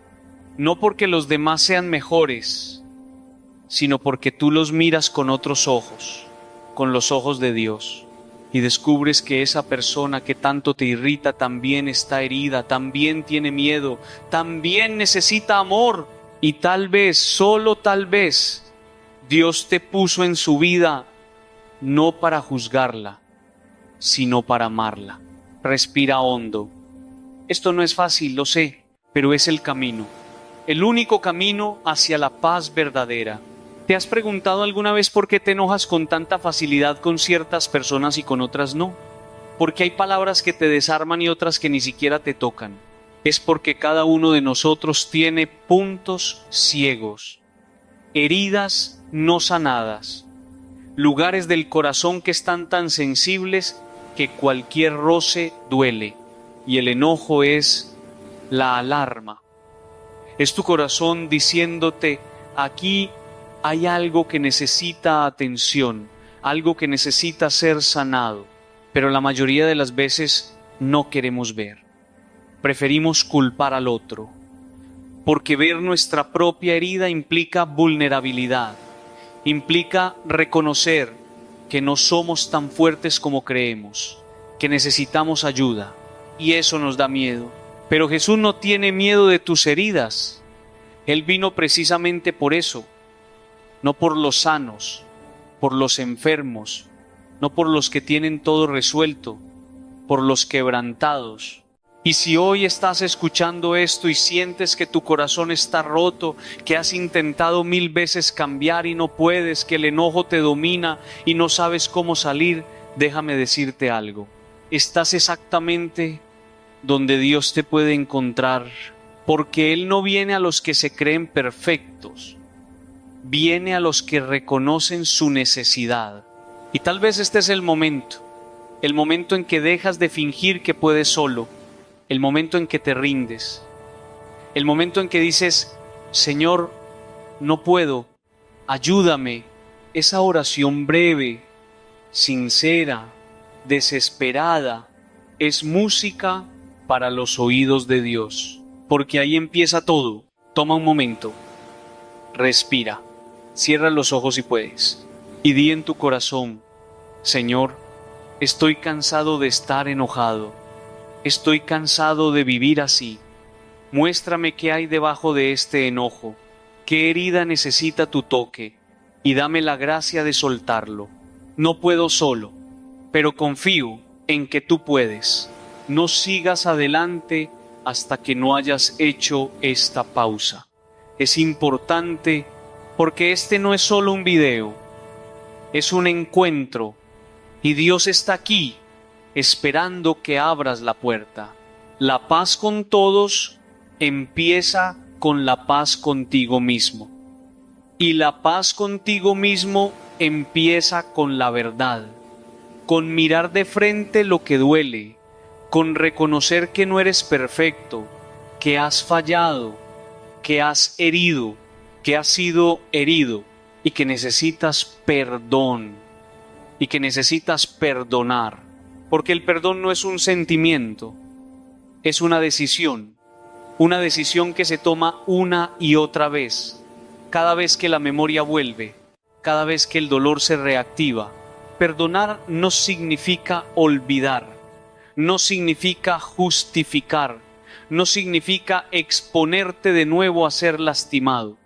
No porque los demás sean mejores, sino porque tú los miras con otros ojos, con los ojos de Dios. Y descubres que esa persona que tanto te irrita también está herida, también tiene miedo, también necesita amor. Y tal vez, solo tal vez, Dios te puso en su vida no para juzgarla, sino para amarla. Respira hondo. Esto no es fácil, lo sé, pero es el camino. El único camino hacia la paz verdadera. ¿Te has preguntado alguna vez por qué te enojas con tanta facilidad con ciertas personas y con otras no? Porque hay palabras que te desarman y otras que ni siquiera te tocan. Es porque cada uno de nosotros tiene puntos ciegos, heridas no sanadas, lugares del corazón que están tan sensibles que cualquier roce duele, y el enojo es la alarma. Es tu corazón diciéndote: aquí hay algo que necesita atención, algo que necesita ser sanado, pero la mayoría de las veces no queremos ver. Preferimos culpar al otro, porque ver nuestra propia herida implica vulnerabilidad, implica reconocer que no somos tan fuertes como creemos, que necesitamos ayuda, y eso nos da miedo. Pero Jesús no tiene miedo de tus heridas. Él vino precisamente por eso, no por los sanos, por los enfermos, no por los que tienen todo resuelto, por los quebrantados. Y si hoy estás escuchando esto y sientes que tu corazón está roto, que has intentado 1000 veces cambiar y no puedes, que el enojo te domina y no sabes cómo salir, déjame decirte algo. Estás exactamente donde Dios te puede encontrar, porque Él no viene a los que se creen perfectos, viene a los que reconocen su necesidad. Y tal vez este es el momento en que dejas de fingir que puedes solo, el momento en que te rindes, el momento en que dices: Señor, no puedo, ayúdame. Esa oración breve, sincera, desesperada, es música para los oídos de Dios, porque ahí empieza todo. Toma un momento, respira, cierra los ojos si puedes, y di en tu corazón: Señor, estoy cansado de estar enojado, estoy cansado de vivir así. Muéstrame qué hay debajo de este enojo, qué herida necesita tu toque, y dame la gracia de soltarlo. No puedo solo, pero confío en que tú puedes. No sigas adelante hasta que no hayas hecho esta pausa. Es importante porque este no es solo un video, es un encuentro, y Dios está aquí esperando que abras la puerta. La paz con todos empieza con la paz contigo mismo, y la paz contigo mismo empieza con la verdad, con mirar de frente lo que duele, con reconocer que no eres perfecto, que has fallado, que has herido, que has sido herido y que necesitas perdón y que necesitas perdonar, porque el perdón no es un sentimiento, es una decisión que se toma una y otra vez, cada vez que la memoria vuelve, cada vez que el dolor se reactiva. Perdonar no significa olvidar, no significa justificar, no significa exponerte de nuevo a ser lastimado.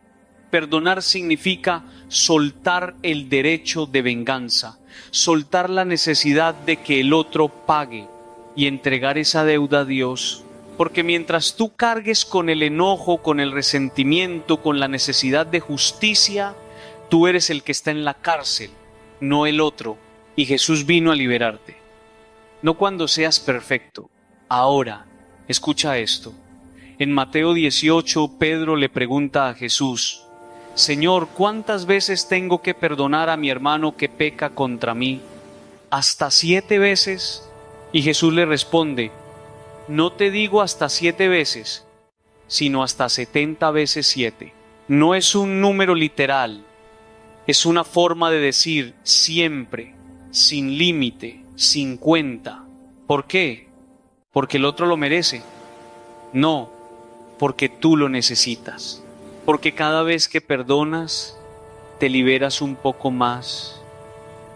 Perdonar significa soltar el derecho de venganza, soltar la necesidad de que el otro pague y entregar esa deuda a Dios. Porque mientras tú cargues con el enojo, con el resentimiento, con la necesidad de justicia, tú eres el que está en la cárcel, no el otro. Y Jesús vino a liberarte. No cuando seas perfecto, ahora. Escucha esto. En Mateo 18, Pedro le pregunta a Jesús: Señor, ¿cuántas veces tengo que perdonar a mi hermano que peca contra mí? ¿Hasta 7 veces? Y Jesús le responde: no te digo hasta 7 veces, sino hasta 70 veces 7. No es un número literal, es una forma de decir siempre, sin límite, sin cuenta. ¿Por qué? ¿Porque el otro lo merece? No, porque tú lo necesitas. Porque cada vez que perdonas, te liberas un poco más.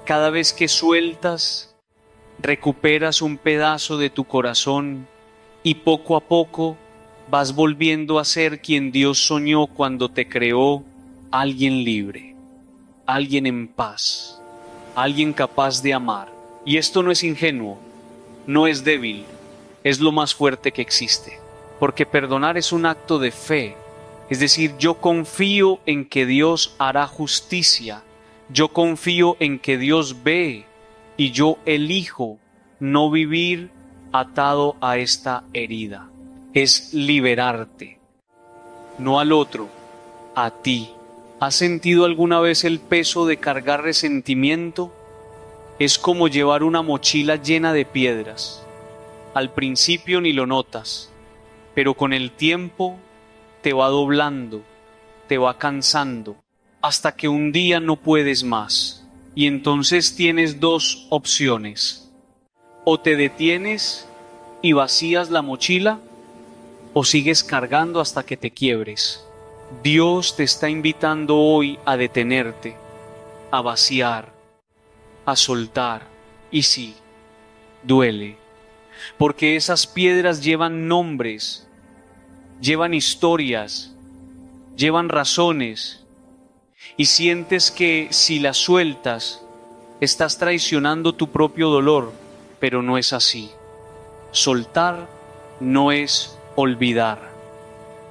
Cada vez que sueltas, recuperas un pedazo de tu corazón y poco a poco vas volviendo a ser quien Dios soñó cuando te creó: alguien libre, alguien en paz, alguien capaz de amar. Y esto no es ingenuo, no es débil, es lo más fuerte que existe. Porque perdonar es un acto de fe, Es decir, yo confío en que Dios hará justicia. Yo confío en que Dios ve y yo elijo no vivir atado a esta herida. Es liberarte, no al otro, a ti. ¿Has sentido alguna vez el peso de cargar resentimiento? Es como llevar una mochila llena de piedras. Al principio ni lo notas, pero con el tiempo te va doblando, te va cansando, hasta que un día no puedes más. Y entonces tienes dos opciones. O te detienes y vacías la mochila, o sigues cargando hasta que te quiebres. Dios te está invitando hoy a detenerte, a vaciar, a soltar. Y sí, duele, porque esas piedras llevan nombres, llevan historias, llevan razones, y sientes que si las sueltas, estás traicionando tu propio dolor, pero no es así. Soltar no es olvidar,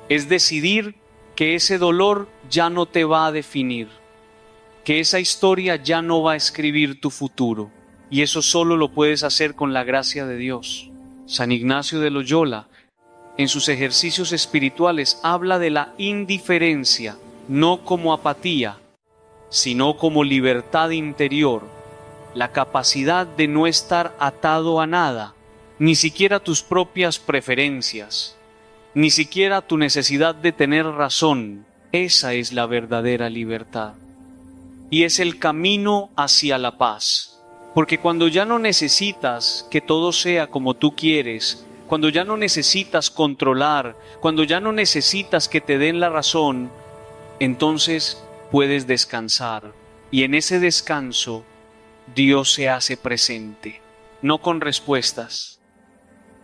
es decidir que ese dolor ya no te va a definir, que esa historia ya no va a escribir tu futuro, y eso solo lo puedes hacer con la gracia de Dios. San Ignacio de Loyola, en sus ejercicios espirituales, habla de la indiferencia, no como apatía, sino como libertad interior, la capacidad de no estar atado a nada, ni siquiera a tus propias preferencias, ni siquiera a tu necesidad de tener razón. Esa es la verdadera libertad. Y es el camino hacia la paz. Porque cuando ya no necesitas que todo sea como tú quieres, cuando ya no necesitas controlar, cuando ya no necesitas que te den la razón, entonces puedes descansar. Y en ese descanso, Dios se hace presente. No con respuestas,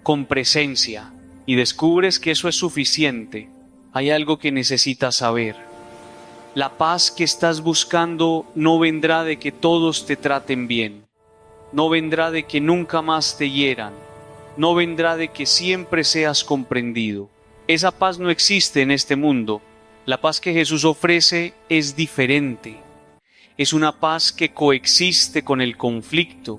con presencia. Y descubres que eso es suficiente. Hay algo que necesitas saber. La paz que estás buscando no vendrá de que todos te traten bien. No vendrá de que nunca más te hieran. No vendrá de que siempre seas comprendido. Esa paz no existe en este mundo. La paz que Jesús ofrece es diferente. Es una paz que coexiste con el conflicto.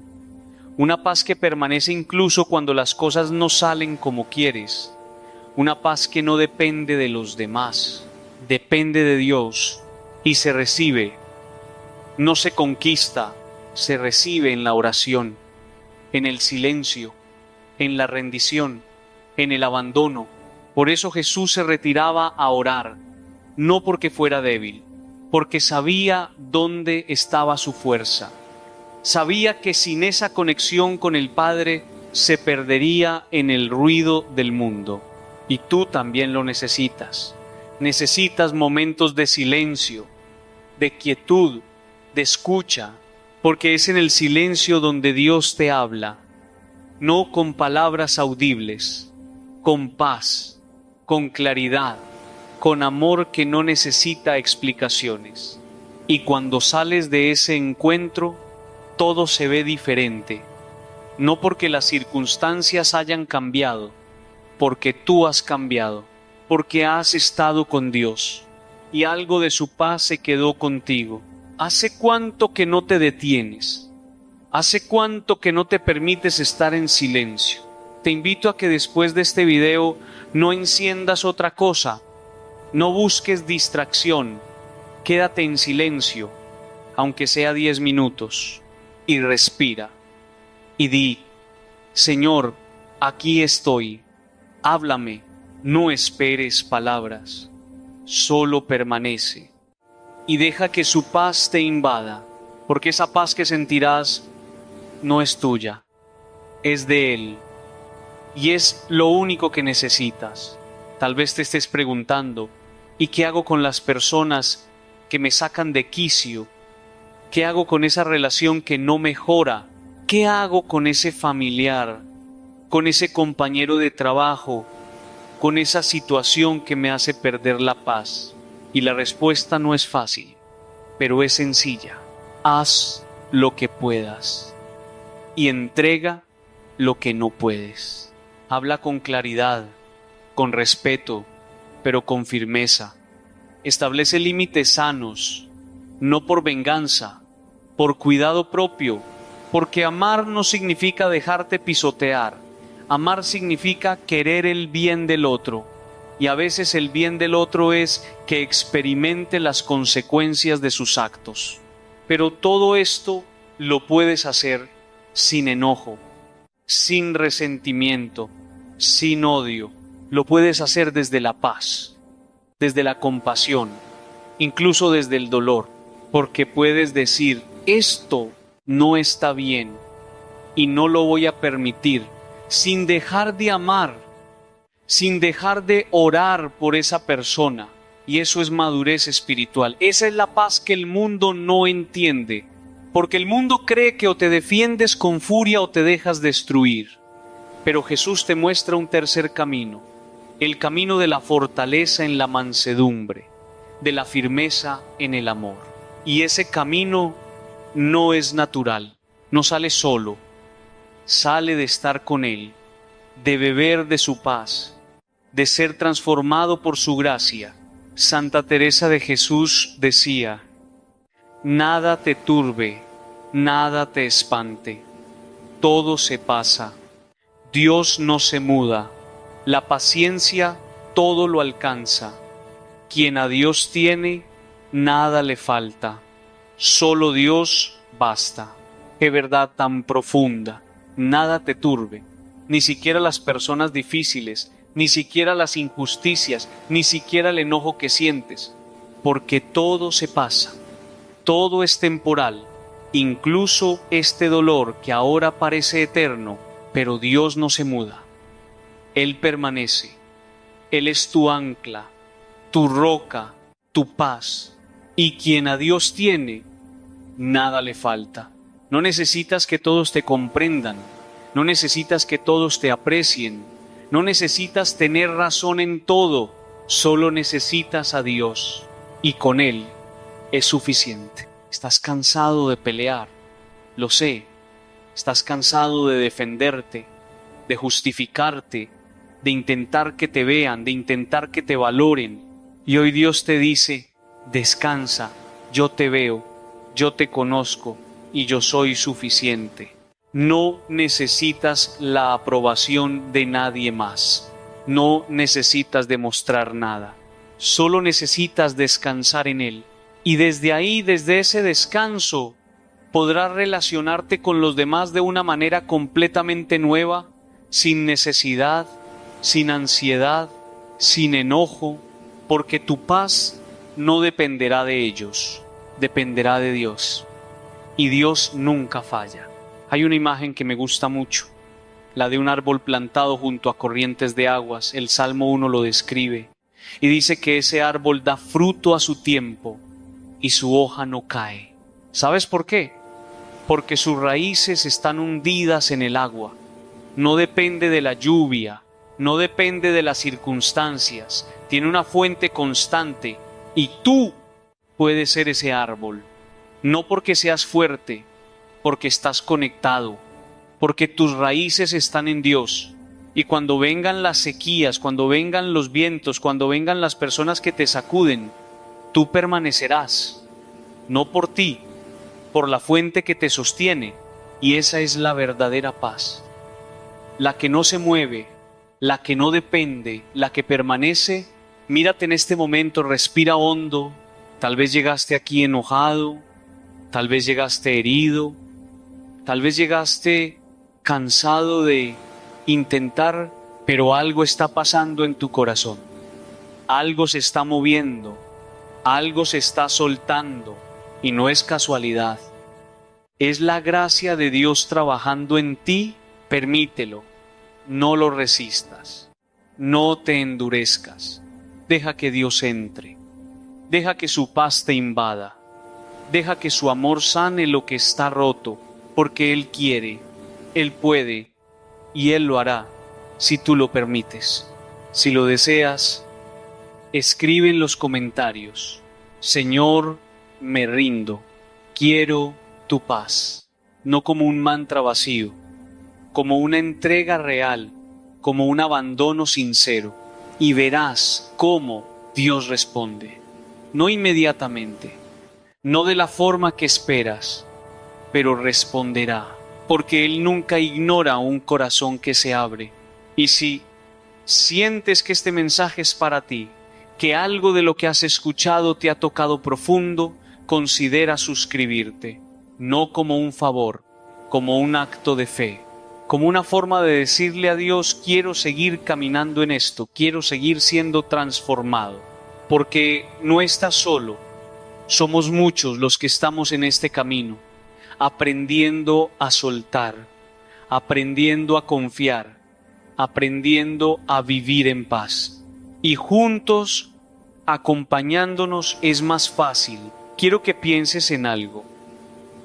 Una paz que permanece incluso cuando las cosas no salen como quieres. Una paz que no depende de los demás, depende de Dios y se recibe. No se conquista, se recibe en la oración, en el silencio, en la rendición, en el abandono. Por eso Jesús se retiraba a orar, no porque fuera débil, porque sabía dónde estaba su fuerza. Sabía que sin esa conexión con el Padre se perdería en el ruido del mundo. Y tú también lo necesitas. Necesitas momentos de silencio, de quietud, de escucha, porque es en el silencio donde Dios te habla, no con palabras audibles, con paz, con claridad, con amor que no necesita explicaciones. Y cuando sales de ese encuentro, todo se ve diferente, no porque las circunstancias hayan cambiado, porque tú has cambiado, porque has estado con Dios y algo de su paz se quedó contigo. ¿Hace cuánto que no te detienes? ¿Hace cuánto que no te permites estar en silencio? Te invito a que después de este video no enciendas otra cosa, no busques distracción, quédate en silencio, aunque sea 10 minutos, y respira, y di: Señor, aquí estoy, háblame, no esperes palabras, solo permanece, y deja que su paz te invada, porque esa paz que sentirás no es tuya, es de Él, y es lo único que necesitas. Tal vez te estés preguntando: ¿y qué hago con las personas que me sacan de quicio? ¿Qué hago con esa relación que no mejora? ¿Qué hago con ese familiar, con ese compañero de trabajo, con esa situación que me hace perder la paz? Y la respuesta no es fácil, pero es sencilla. Haz lo que puedas y entrega lo que no puedes. Habla con claridad, con respeto, pero con firmeza. Establece límites sanos, no por venganza, por cuidado propio, porque amar no significa dejarte pisotear. Amar significa querer el bien del otro, y a veces el bien del otro es que experimente las consecuencias de sus actos. Pero todo esto lo puedes hacer sin enojo, sin resentimiento, sin odio. Lo puedes hacer desde la paz, desde la compasión, incluso desde el dolor, porque puedes decir, esto no está bien y no lo voy a permitir, sin dejar de amar, sin dejar de orar por esa persona. Y eso es madurez espiritual. Esa es la paz que el mundo no entiende, porque el mundo cree que o te defiendes con furia o te dejas destruir. Pero Jesús te muestra un tercer camino, el camino de la fortaleza en la mansedumbre, de la firmeza en el amor. Y ese camino no es natural, no sale solo, sale de estar con Él, de beber de su paz, de ser transformado por su gracia. Santa Teresa de Jesús decía, nada te turbe, nada te espante, todo se pasa, Dios no se muda, la paciencia todo lo alcanza, quien a Dios tiene, nada le falta, solo Dios basta. Qué verdad tan profunda, nada te turbe, ni siquiera las personas difíciles, ni siquiera las injusticias, ni siquiera el enojo que sientes, porque todo se pasa, todo es temporal, incluso este dolor que ahora parece eterno, pero Dios no se muda. Él permanece, Él es tu ancla, tu roca, tu paz, y quien a Dios tiene, nada le falta. No necesitas que todos te comprendan, no necesitas que todos te aprecien, no necesitas tener razón en todo, solo necesitas a Dios y con Él es suficiente. Estás cansado de pelear, lo sé, estás cansado de defenderte, de justificarte, de intentar que te vean, de intentar que te valoren. Y hoy Dios te dice, descansa, yo te veo, yo te conozco y yo soy suficiente. No necesitas la aprobación de nadie más. No necesitas demostrar nada. Solo necesitas descansar en Él. Y desde ahí, desde ese descanso, podrás relacionarte con los demás de una manera completamente nueva, sin necesidad, sin ansiedad, sin enojo, porque tu paz no dependerá de ellos, dependerá de Dios. Y Dios nunca falla. Hay una imagen que me gusta mucho, la de un árbol plantado junto a corrientes de aguas. El Salmo 1 lo describe y dice que ese árbol da fruto a su tiempo y su hoja no cae. ¿Sabes por qué? Porque sus raíces están hundidas en el agua. No depende de la lluvia, no depende de las circunstancias, tiene una fuente constante y tú puedes ser ese árbol. No porque seas fuerte, porque estás conectado, porque tus raíces están en Dios. Y cuando vengan las sequías, cuando vengan los vientos, cuando vengan las personas que te sacuden, tú permanecerás, no por ti, por la fuente que te sostiene. Y esa es la verdadera paz, la que no se mueve, la que no depende, la que permanece. Mírate en este momento, respira hondo. Tal vez llegaste aquí enojado, tal vez llegaste herido, tal vez llegaste cansado de intentar, pero algo está pasando en tu corazón. Algo se está moviendo, algo se está soltando y no es casualidad. Es la gracia de Dios trabajando en ti. Permítelo, no lo resistas, no te endurezcas. Deja que Dios entre, deja que su paz te invada, deja que su amor sane lo que está roto. Porque Él quiere, Él puede y Él lo hará si tú lo permites. Si lo deseas, escribe en los comentarios: Señor, me rindo, quiero tu paz. No como un mantra vacío, como una entrega real, como un abandono sincero. Y verás cómo Dios responde. no inmediatamente, no de la forma que esperas, pero responderá, porque Él nunca ignora un corazón que se abre. Y si sientes que este mensaje es para ti, que algo de lo que has escuchado te ha tocado profundo, considera suscribirte, no como un favor, como un acto de fe, como una forma de decirle a Dios, quiero seguir caminando en esto, quiero seguir siendo transformado, porque no estás solo, somos muchos los que estamos en este camino, aprendiendo a soltar, aprendiendo a confiar, aprendiendo a vivir en paz. Y juntos, acompañándonos, es más fácil. Quiero que pienses en algo.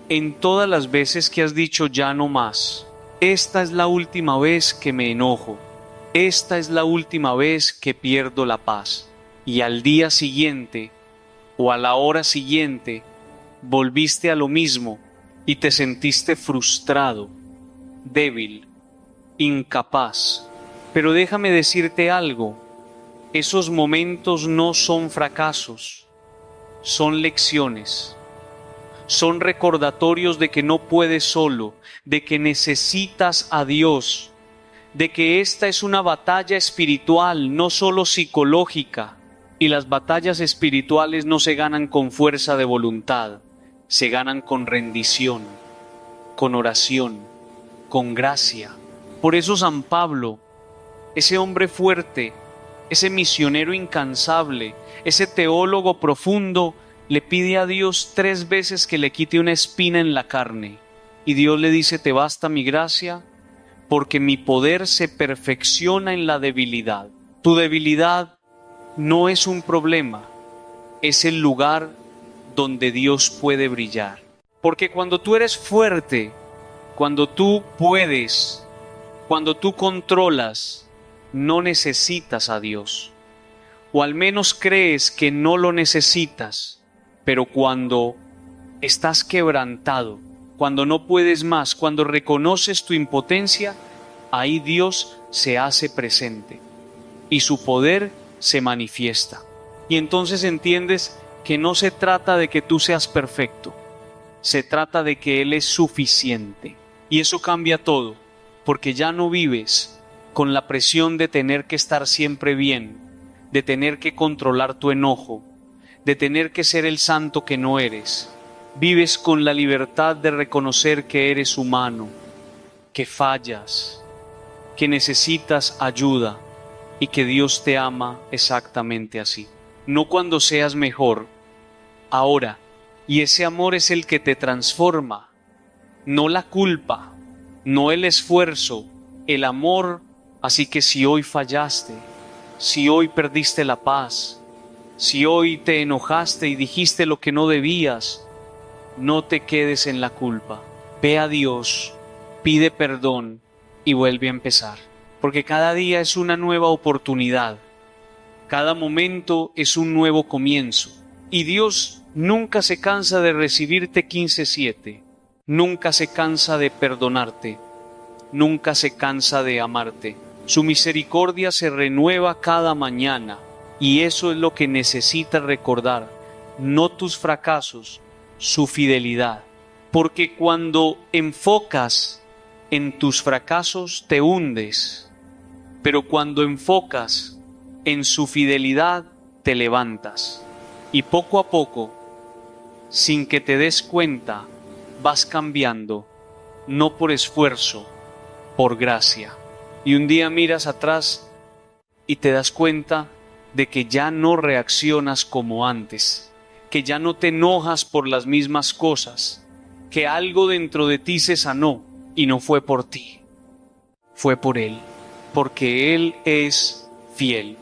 En todas las veces que has dicho ya no más, esta es la última vez que me enojo, esta es la última vez que pierdo la paz, y al día siguiente o a la hora siguiente volviste a lo mismo y te sentiste frustrado, débil, incapaz. Pero déjame decirte algo, esos momentos no son fracasos, son lecciones. Son recordatorios de que no puedes solo, de que necesitas a Dios, de que esta es una batalla espiritual, no solo psicológica. Y las batallas espirituales no se ganan con fuerza de voluntad, se ganan con rendición, con oración, con gracia. Por eso San Pablo, ese hombre fuerte, ese misionero incansable, ese teólogo profundo, le pide a Dios 3 veces que le quite una espina en la carne. Y Dios le dice, te basta mi gracia, porque mi poder se perfecciona en la debilidad. Tu debilidad no es un problema, es el lugar donde Dios puede brillar. Porque cuando tú eres fuerte, cuando tú puedes, cuando tú controlas, no necesitas a Dios. O al menos crees que no lo necesitas. Pero cuando estás quebrantado, cuando no puedes más, cuando reconoces tu impotencia, ahí Dios se hace presente y su poder se manifiesta. Y entonces entiendes que no se trata de que tú seas perfecto, se trata de que Él es suficiente. Y eso cambia todo, porque ya no vives con la presión de tener que estar siempre bien, de tener que controlar tu enojo, de tener que ser el santo que no eres. Vives con la libertad de reconocer que eres humano, que fallas, que necesitas ayuda y que Dios te ama exactamente así. No cuando seas mejor, ahora. Y ese amor es el que te transforma, no la culpa, no el esfuerzo, el amor. Así que si hoy fallaste, si hoy perdiste la paz, si hoy te enojaste y dijiste lo que no debías, no te quedes en la culpa. Ve a Dios, pide perdón y vuelve a empezar. Porque cada día es una nueva oportunidad. Cada momento es un nuevo comienzo. Y Dios nunca se cansa de recibirte 15/7. Nunca se cansa de perdonarte. Nunca se cansa de amarte. Su misericordia se renueva cada mañana. Y eso es lo que necesitas recordar, no tus fracasos, su fidelidad. Porque cuando enfocas en tus fracasos te hundes, pero cuando enfocas en su fidelidad te levantas. Y poco a poco, sin que te des cuenta, vas cambiando, no por esfuerzo, por gracia. Y un día miras atrás y te das cuenta de que ya no reaccionas como antes, que ya no te enojas por las mismas cosas, que algo dentro de ti se sanó y no fue por ti, fue por Él, porque Él es fiel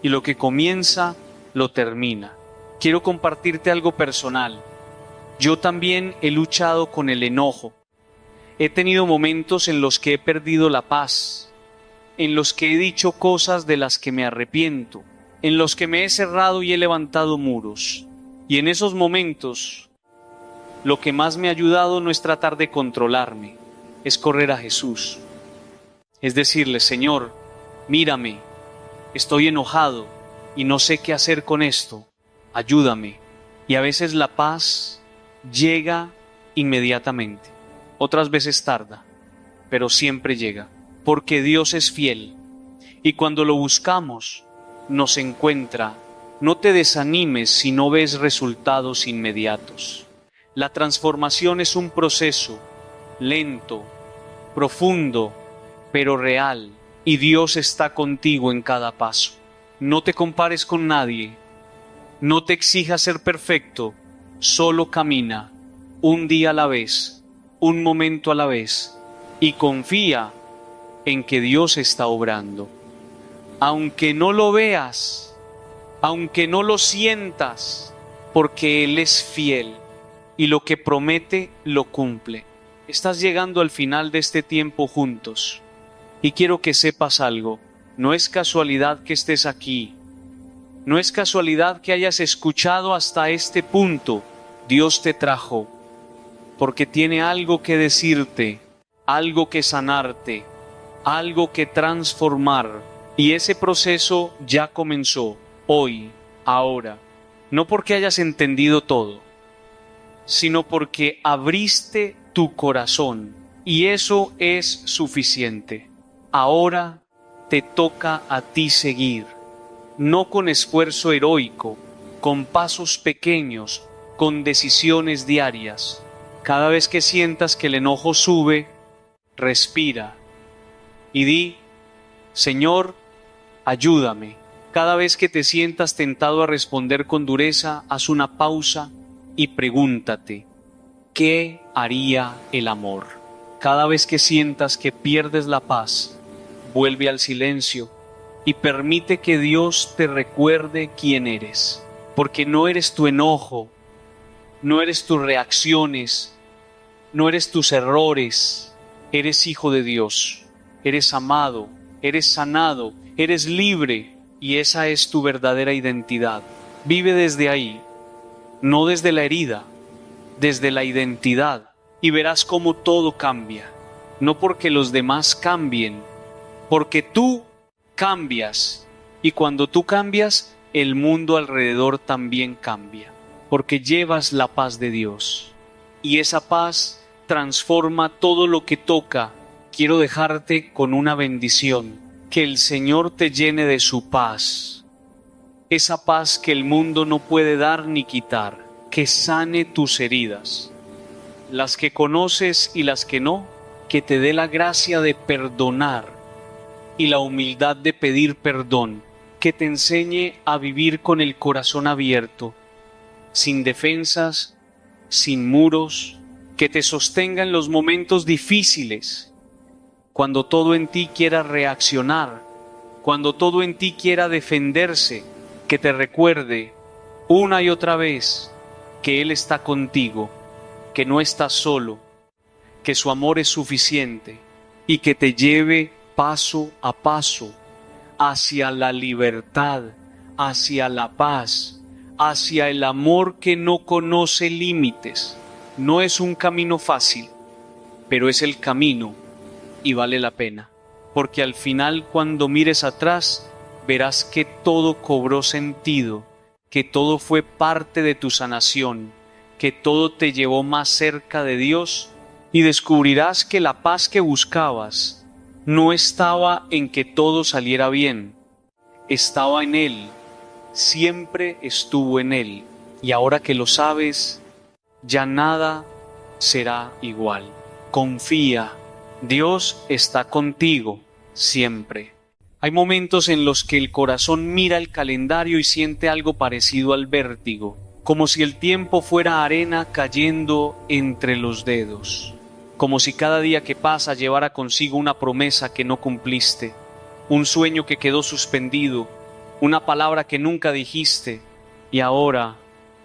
y lo que comienza lo termina. Quiero compartirte algo personal. Yo también he luchado con el enojo. He tenido momentos en los que he perdido la paz, en los que he dicho cosas de las que me arrepiento, en los que me he cerrado y he levantado muros. Y en esos momentos, lo que más me ha ayudado no es tratar de controlarme, es correr a Jesús. Es decirle, Señor, mírame, estoy enojado y no sé qué hacer con esto. ayúdame. Y a veces la paz llega inmediatamente, otras veces tarda, pero siempre llega, porque Dios es fiel. Y cuando lo buscamos, nos encuentra. No te desanimes si no ves resultados inmediatos. La transformación es un proceso lento, profundo, pero real, y Dios está contigo en cada paso. No te compares con nadie, no te exijas ser perfecto, solo camina, un día a la vez, un momento a la vez, y confía en que Dios está obrando. Aunque no lo veas, aunque no lo sientas, porque Él es fiel y lo que promete lo cumple. Estás llegando al final de este tiempo juntos y quiero que sepas algo. No es casualidad que estés aquí. No es casualidad que hayas escuchado hasta este punto. Dios te trajo porque tiene algo que decirte, algo que sanarte, algo que transformar. Y ese proceso ya comenzó. Hoy, ahora, no porque hayas entendido todo, sino porque abriste tu corazón y eso es suficiente. Ahora te toca a ti seguir, no con esfuerzo heroico, con pasos pequeños, con decisiones diarias. Cada vez que sientas que el enojo sube, respira y di, Señor, ayúdame. Cada vez que te sientas tentado a responder con dureza, haz una pausa y pregúntate, ¿qué haría el amor? Cada vez que sientas que pierdes la paz, vuelve al silencio y permite que Dios te recuerde quién eres. Porque no eres tu enojo, no eres tus reacciones, no eres tus errores. Eres hijo de Dios, eres amado, eres sanado, eres libre. Y esa es tu verdadera identidad. Vive desde ahí, no desde la herida, desde la identidad. Y verás cómo todo cambia. No porque los demás cambien, porque tú cambias. Y cuando tú cambias, el mundo alrededor también cambia. Porque llevas la paz de Dios. Y esa paz transforma todo lo que toca. Quiero dejarte con una bendición. Que el Señor te llene de su paz, esa paz que el mundo no puede dar ni quitar, que sane tus heridas, las que conoces y las que no, que te dé la gracia de perdonar y la humildad de pedir perdón, que te enseñe a vivir con el corazón abierto, sin defensas, sin muros, que te sostenga en los momentos difíciles, cuando todo en ti quiera reaccionar, cuando todo en ti quiera defenderse, que te recuerde una y otra vez que Él está contigo, que no estás solo, que su amor es suficiente y que te lleve paso a paso hacia la libertad, hacia la paz, hacia el amor que no conoce límites. No es un camino fácil, pero es el camino y vale la pena, porque al final cuando mires atrás verás que todo cobró sentido, que todo fue parte de tu sanación, que todo te llevó más cerca de Dios y descubrirás que la paz que buscabas no estaba en que todo saliera bien, estaba en Él, siempre estuvo en Él y ahora que lo sabes, ya nada será igual. Confía. Dios está contigo siempre. Hay momentos en los que el corazón mira el calendario y siente algo parecido al vértigo, como si el tiempo fuera arena cayendo entre los dedos, como si cada día que pasa llevara consigo una promesa que no cumpliste, un sueño que quedó suspendido, una palabra que nunca dijiste, y ahora,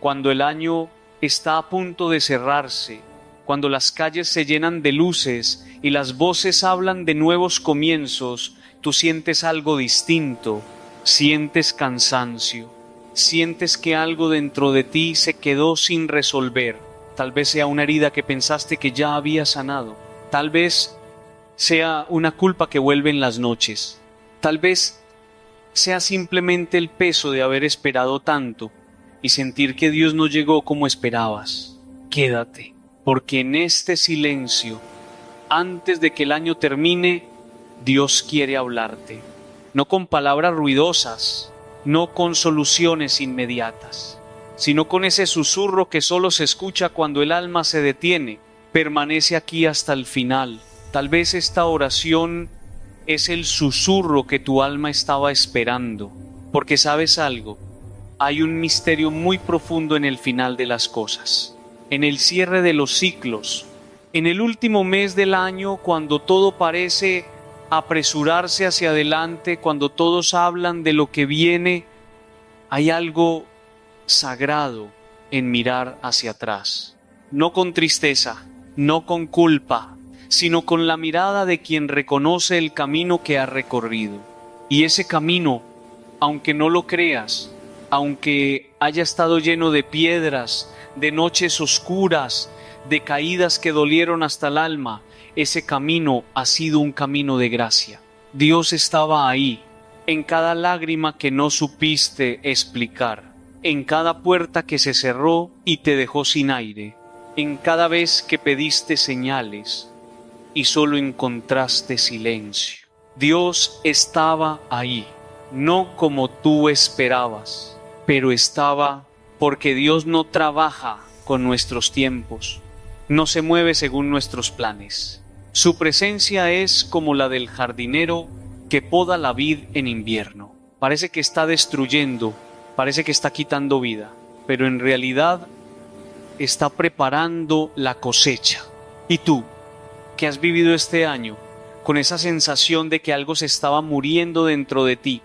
cuando el año está a punto de cerrarse, cuando las calles se llenan de luces y las voces hablan de nuevos comienzos, tú sientes algo distinto, sientes cansancio, sientes que algo dentro de ti se quedó sin resolver. Tal vez sea una herida que pensaste que ya había sanado, tal vez sea una culpa que vuelve en las noches, tal vez sea simplemente el peso de haber esperado tanto, y sentir que Dios no llegó como esperabas, quédate, porque en este silencio, antes de que el año termine, Dios quiere hablarte. No con palabras ruidosas, no con soluciones inmediatas, sino con ese susurro que solo se escucha cuando el alma se detiene. Permanece aquí hasta el final. Tal vez esta oración es el susurro que tu alma estaba esperando, porque sabes algo, hay un misterio muy profundo en el final de las cosas, en el cierre de los ciclos, en el último mes del año, cuando todo parece apresurarse hacia adelante, cuando todos hablan de lo que viene, hay algo sagrado en mirar hacia atrás, no con tristeza, no con culpa, sino con la mirada de quien reconoce el camino que ha recorrido. Y ese camino, aunque no lo creas, aunque haya estado lleno de piedras, de noches oscuras, de caídas que dolieron hasta el alma, ese camino ha sido un camino de gracia. Dios estaba ahí, en cada lágrima que no supiste explicar, en cada puerta que se cerró y te dejó sin aire, en cada vez que pediste señales y solo encontraste silencio. Dios estaba ahí, no como tú esperabas, pero estaba, porque Dios no trabaja con nuestros tiempos, no se mueve según nuestros planes. Su presencia es como la del jardinero que poda la vid en invierno. Parece que está destruyendo, parece que está quitando vida, pero en realidad está preparando la cosecha. ¿Y tú, que has vivido este año con esa sensación de que algo se estaba muriendo dentro de ti?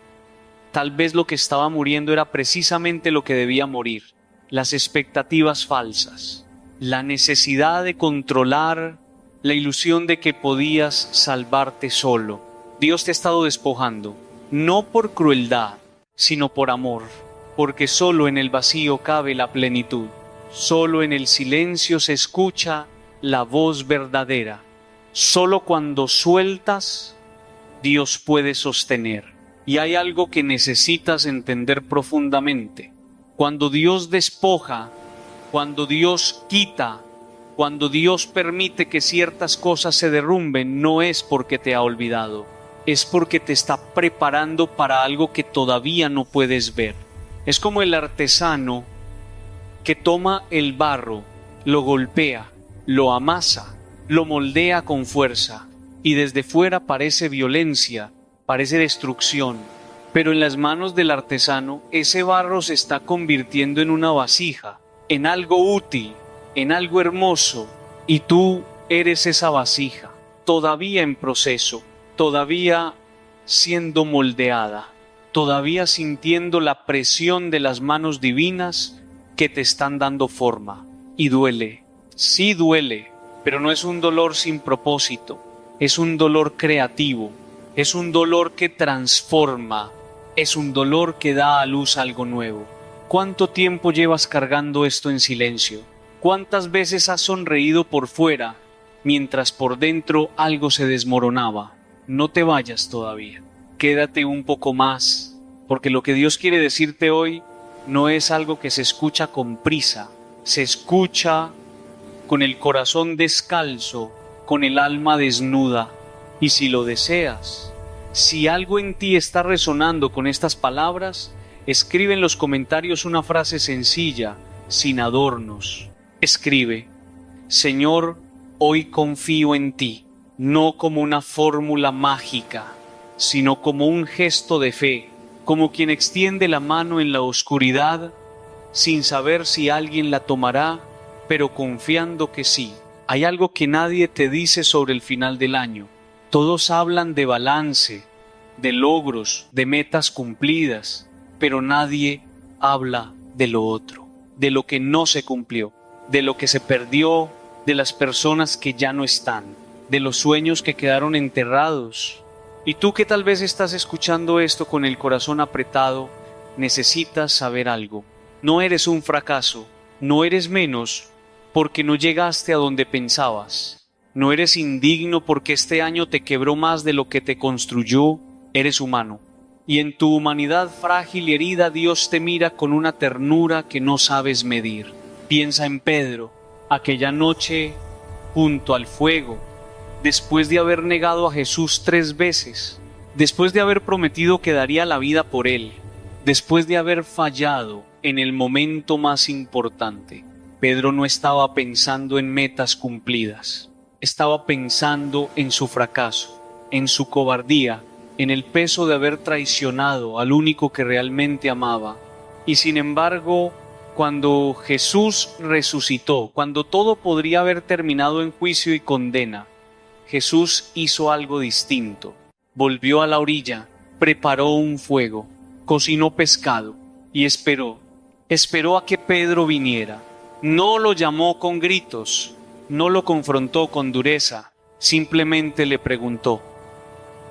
Tal vez lo que estaba muriendo era precisamente lo que debía morir: las expectativas falsas, la necesidad de controlar, la ilusión de que podías salvarte solo. Dios te ha estado despojando, no por crueldad, sino por amor, porque solo en el vacío cabe la plenitud, solo en el silencio se escucha la voz verdadera, solo cuando sueltas, Dios puede sostener. Y hay algo que necesitas entender profundamente: cuando Dios despoja, cuando Dios quita, cuando Dios permite que ciertas cosas se derrumben, no es porque te ha olvidado, es porque te está preparando para algo que todavía no puedes ver. Es como el artesano que toma el barro, lo golpea, lo amasa, lo moldea con fuerza, y desde fuera parece violencia, parece destrucción, pero en las manos del artesano ese barro se está convirtiendo en una vasija, en algo útil, en algo hermoso, y tú eres esa vasija, todavía en proceso, todavía siendo moldeada, todavía sintiendo la presión de las manos divinas que te están dando forma. Y duele, sí duele, pero no es un dolor sin propósito, es un dolor creativo, es un dolor que transforma, es un dolor que da a luz algo nuevo. ¿Cuánto tiempo llevas cargando esto en silencio? ¿Cuántas veces has sonreído por fuera mientras por dentro algo se desmoronaba? No te vayas todavía, quédate un poco más, porque lo que Dios quiere decirte hoy no es algo que se escucha con prisa, se escucha con el corazón descalzo, con el alma desnuda. Y si lo deseas, si algo en ti está resonando con estas palabras, escribe en los comentarios una frase sencilla, sin adornos. Escribe: Señor, hoy confío en ti, no como una fórmula mágica, sino como un gesto de fe, como quien extiende la mano en la oscuridad, sin saber si alguien la tomará, pero confiando que sí. Hay algo que nadie te dice sobre el final del año. Todos hablan de balance, de logros, de metas cumplidas, pero nadie habla de lo otro, de lo que no se cumplió, de lo que se perdió, de las personas que ya no están, de los sueños que quedaron enterrados. Y tú que tal vez estás escuchando esto con el corazón apretado, necesitas saber algo. No eres un fracaso, no eres menos porque no llegaste a donde pensabas. No eres indigno porque este año te quebró más de lo que te construyó. Eres humano. Y en tu humanidad frágil y herida, Dios te mira con una ternura que no sabes medir. Piensa en Pedro, aquella noche junto al fuego, después de haber negado a Jesús 3 veces, después de haber prometido que daría la vida por él, después de haber fallado en el momento más importante. Pedro no estaba pensando en metas cumplidas, estaba pensando en su fracaso, en su cobardía, en el peso de haber traicionado al único que realmente amaba. Y sin embargo, cuando Jesús resucitó, cuando todo podría haber terminado en juicio y condena, Jesús hizo algo distinto. Volvió a la orilla, preparó un fuego, cocinó pescado y esperó a que Pedro viniera. No lo llamó con gritos, no lo confrontó con dureza, simplemente le preguntó: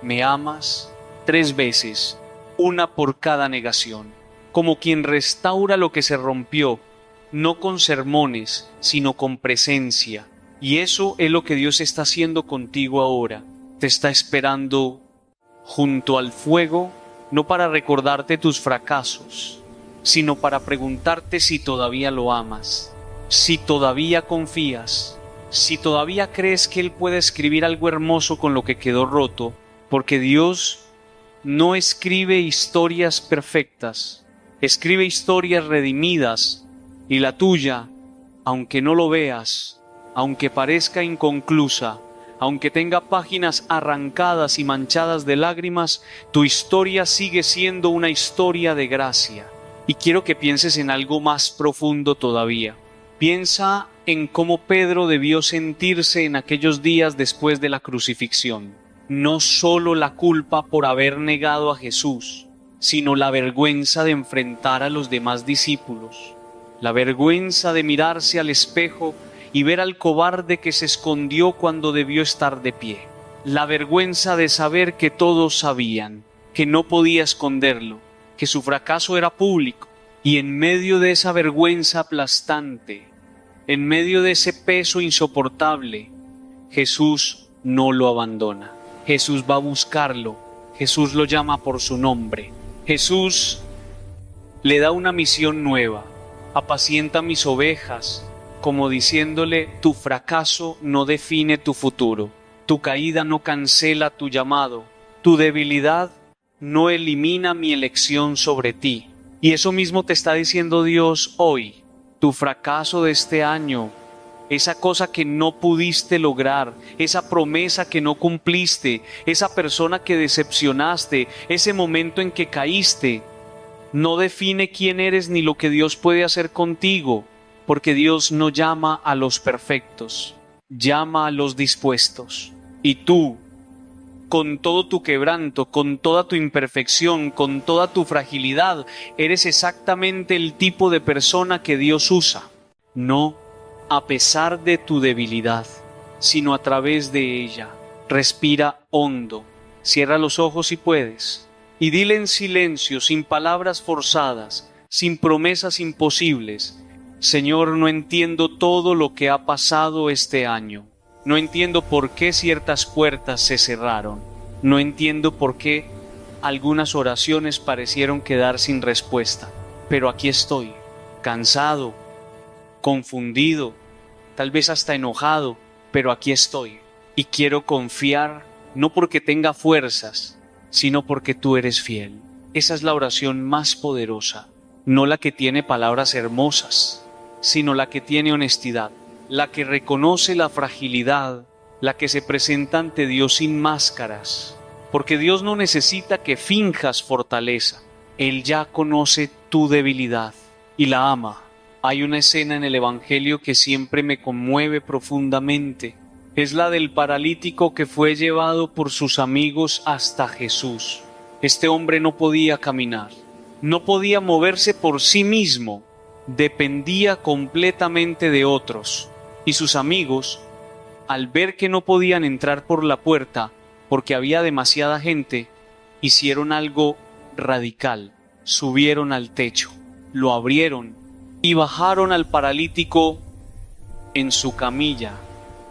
¿me amas? 3 veces, una por cada negación, como quien restaura lo que se rompió, no con sermones, sino con presencia. Y eso es lo que Dios está haciendo contigo ahora. Te está esperando junto al fuego, no para recordarte tus fracasos, sino para preguntarte si todavía lo amas, si todavía confías, si todavía crees que Él puede escribir algo hermoso con lo que quedó roto, porque Dios no escribe historias perfectas, escribe historias redimidas, y la tuya, aunque no lo veas, aunque parezca inconclusa, aunque tenga páginas arrancadas y manchadas de lágrimas, tu historia sigue siendo una historia de gracia. Y quiero que pienses en algo más profundo todavía. Piensa en cómo Pedro debió sentirse en aquellos días después de la crucifixión. No solo la culpa por haber negado a Jesús, sino la vergüenza de enfrentar a los demás discípulos, la vergüenza de mirarse al espejo y ver al cobarde que se escondió cuando debió estar de pie, la vergüenza de saber que todos sabían, que no podía esconderlo, que su fracaso era público, y en medio de esa vergüenza aplastante, en medio de ese peso insoportable, Jesús no lo abandona. Jesús va a buscarlo, Jesús lo llama por su nombre, Jesús le da una misión nueva: apacienta mis ovejas, como diciéndole: tu fracaso no define tu futuro, tu caída no cancela tu llamado, tu debilidad no elimina mi elección sobre ti. Y eso mismo te está diciendo Dios hoy. Tu fracaso de este año, esa cosa que no pudiste lograr, esa promesa que no cumpliste, esa persona que decepcionaste, ese momento en que caíste, no define quién eres ni lo que Dios puede hacer contigo, porque Dios no llama a los perfectos, llama a los dispuestos. Y tú, con todo tu quebranto, con toda tu imperfección, con toda tu fragilidad, eres exactamente el tipo de persona que Dios usa. No a pesar de tu debilidad, sino a través de ella. Respira hondo, cierra los ojos si puedes, y dile en silencio, sin palabras forzadas, sin promesas imposibles: Señor, no entiendo todo lo que ha pasado este año. No entiendo por qué ciertas puertas se cerraron. No entiendo por qué algunas oraciones parecieron quedar sin respuesta. Pero aquí estoy, cansado, confundido, tal vez hasta enojado, pero aquí estoy. Y quiero confiar, no porque tenga fuerzas, sino porque tú eres fiel. Esa es la oración más poderosa, no la que tiene palabras hermosas, sino la que tiene honestidad, la que reconoce la fragilidad, la que se presenta ante Dios sin máscaras, porque Dios no necesita que finjas fortaleza. Él ya conoce tu debilidad y la ama. Hay una escena en el Evangelio que siempre me conmueve profundamente. Es la del paralítico que fue llevado por sus amigos hasta Jesús. Este hombre no podía caminar, no podía moverse por sí mismo, dependía completamente de otros. Y sus amigos, al ver que no podían entrar por la puerta porque había demasiada gente, hicieron algo radical. Subieron al techo, lo abrieron y bajaron al paralítico en su camilla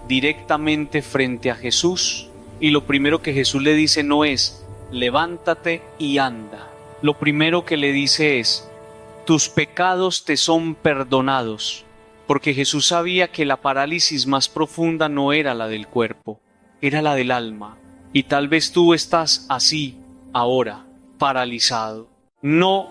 directamente frente a Jesús. Y lo primero que Jesús le dice no es: levántate y anda. Lo primero que le dice es, tus pecados te son perdonados, porque Jesús sabía que la parálisis más profunda no era la del cuerpo, era la del alma. Y tal vez tú estás así ahora, paralizado, no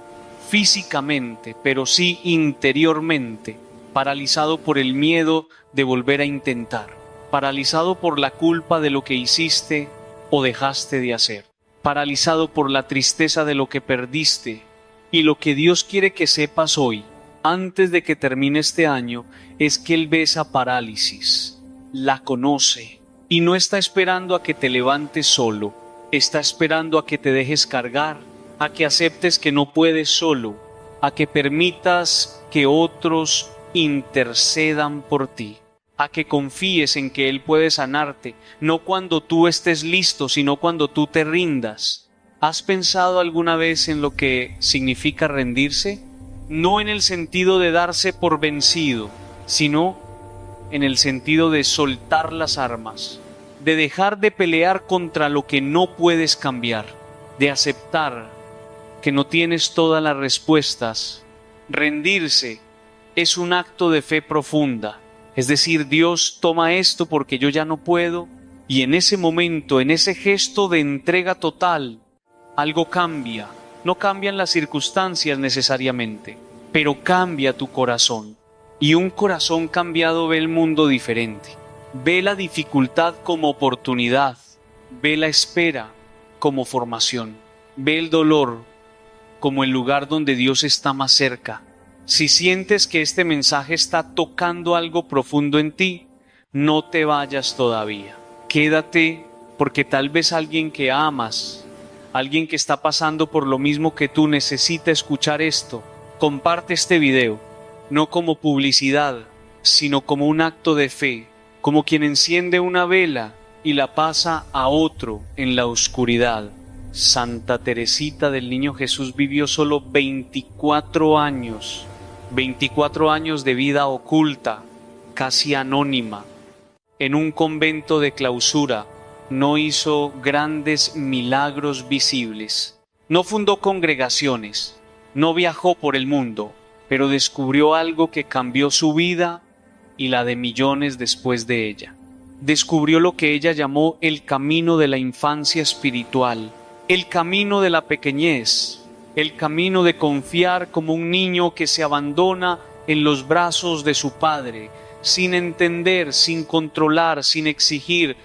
físicamente, pero sí interiormente, paralizado por el miedo de volver a intentar, paralizado por la culpa de lo que hiciste o dejaste de hacer, paralizado por la tristeza de lo que perdiste. Y lo que Dios quiere que sepas hoy, antes de que termine este año, es que Él ve esa parálisis, la conoce y no está esperando a que te levantes solo, está esperando a que te dejes cargar, a que aceptes que no puedes solo, a que permitas que otros intercedan por ti, a que confíes en que Él puede sanarte, no cuando tú estés listo, sino cuando tú te rindas. ¿Has pensado alguna vez en lo que significa rendirse? No en el sentido de darse por vencido, sino en el sentido de soltar las armas, de dejar de pelear contra lo que no puedes cambiar, de aceptar que no tienes todas las respuestas. Rendirse es un acto de fe profunda, es decir, Dios toma esto porque yo ya no puedo, y en ese momento, en ese gesto de entrega total, algo cambia. No cambian las circunstancias necesariamente, pero cambia tu corazón. Y un corazón cambiado ve el mundo diferente. Ve la dificultad como oportunidad, ve la espera como formación, ve el dolor como el lugar donde Dios está más cerca. Si sientes que este mensaje está tocando algo profundo en ti, no te vayas todavía. Quédate, porque tal vez alguien que amas, alguien que está pasando por lo mismo que tú, necesita escuchar esto. Comparte este video, no como publicidad, sino como un acto de fe, como quien enciende una vela y la pasa a otro en la oscuridad. Santa Teresita del Niño Jesús vivió solo 24 años, 24 años de vida oculta, casi anónima, en un convento de clausura. No hizo grandes milagros visibles, no fundó congregaciones, no viajó por el mundo, pero descubrió algo que cambió su vida y la de millones después de ella. Descubrió lo que ella llamó el camino de la infancia espiritual, el camino de la pequeñez, el camino de confiar como un niño que se abandona en los brazos de su padre, sin entender, sin controlar, sin exigir.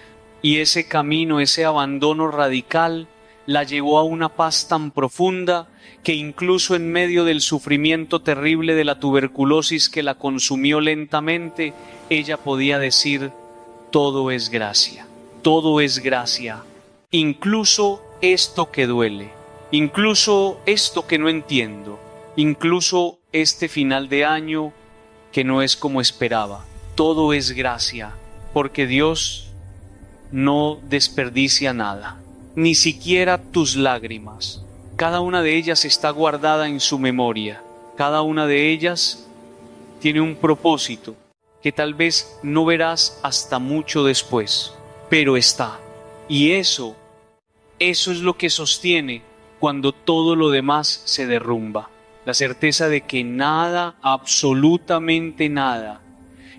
Y ese camino, ese abandono radical, la llevó a una paz tan profunda que incluso en medio del sufrimiento terrible de la tuberculosis que la consumió lentamente, ella podía decir: todo es gracia, todo es gracia, incluso esto que duele, incluso esto que no entiendo, incluso este final de año que no es como esperaba, todo es gracia, porque Dios no desperdicia nada, ni siquiera tus lágrimas. Cada una de ellas está guardada en su memoria. Cada una de ellas tiene un propósito que tal vez no verás hasta mucho después, pero está. Y eso es lo que sostiene cuando todo lo demás se derrumba. La certeza de que nada, absolutamente nada,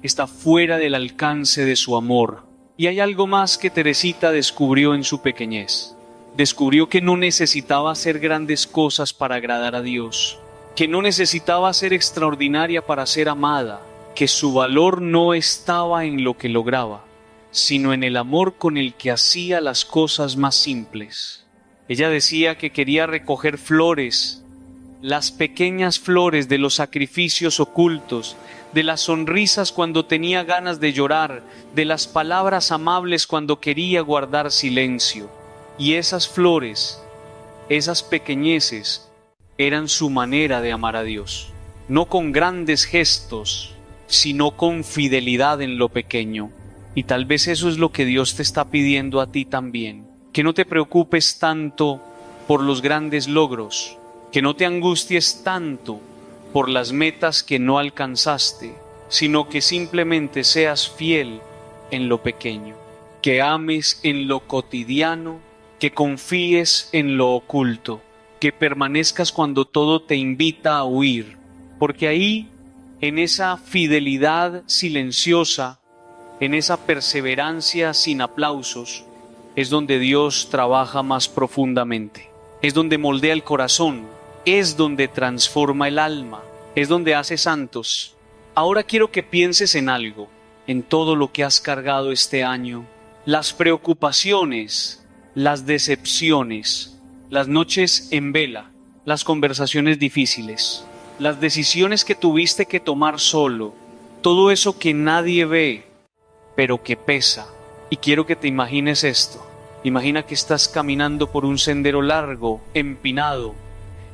está fuera del alcance de su amor. Y hay algo más que Teresita descubrió en su pequeñez. Descubrió que no necesitaba hacer grandes cosas para agradar a Dios, que no necesitaba ser extraordinaria para ser amada, que su valor no estaba en lo que lograba, sino en el amor con el que hacía las cosas más simples. Ella decía que quería recoger flores, las pequeñas flores de los sacrificios ocultos, de las sonrisas cuando tenía ganas de llorar, de las palabras amables cuando quería guardar silencio. Y esas flores, esas pequeñeces, eran su manera de amar a Dios, no con grandes gestos, sino con fidelidad en lo pequeño. Y tal vez eso es lo que Dios te está pidiendo a ti también, que no te preocupes tanto por los grandes logros, que no te angusties tanto por las metas que no alcanzaste, sino que simplemente seas fiel en lo pequeño, que ames en lo cotidiano que confíes en lo oculto, que permanezcas cuando todo te invita a huir, porque ahí, en esa fidelidad silenciosa, en esa perseverancia sin aplausos, es donde Dios trabaja más profundamente, es donde moldea el corazón, es donde transforma el alma, es donde hace santos. Ahora quiero que pienses en algo, en todo lo que has cargado este año, las preocupaciones, las decepciones, las noches en vela, las conversaciones difíciles, las decisiones que tuviste que tomar solo, todo eso que nadie ve, pero que pesa. Y quiero que te imagines esto. Imagina que estás caminando por un sendero largo, empinado,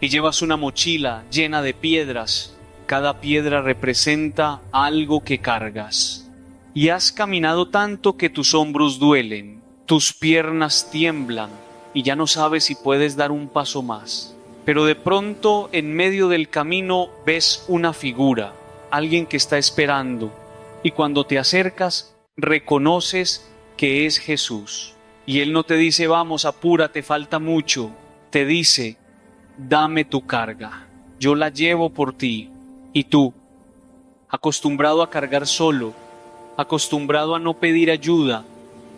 y llevas una mochila llena de piedras. Cada piedra representa algo que cargas. Y has caminado tanto que tus hombros duelen, tus piernas tiemblan, y ya no sabes si puedes dar un paso más. Pero de pronto, en medio del camino, ves una figura, alguien que está esperando, y cuando te acercas, reconoces que es Jesús. Y Él no te dice, vamos, apúrate, falta mucho. Te dice, dame tu carga, yo la llevo por ti. Y tú, acostumbrado a cargar solo, acostumbrado a no pedir ayuda,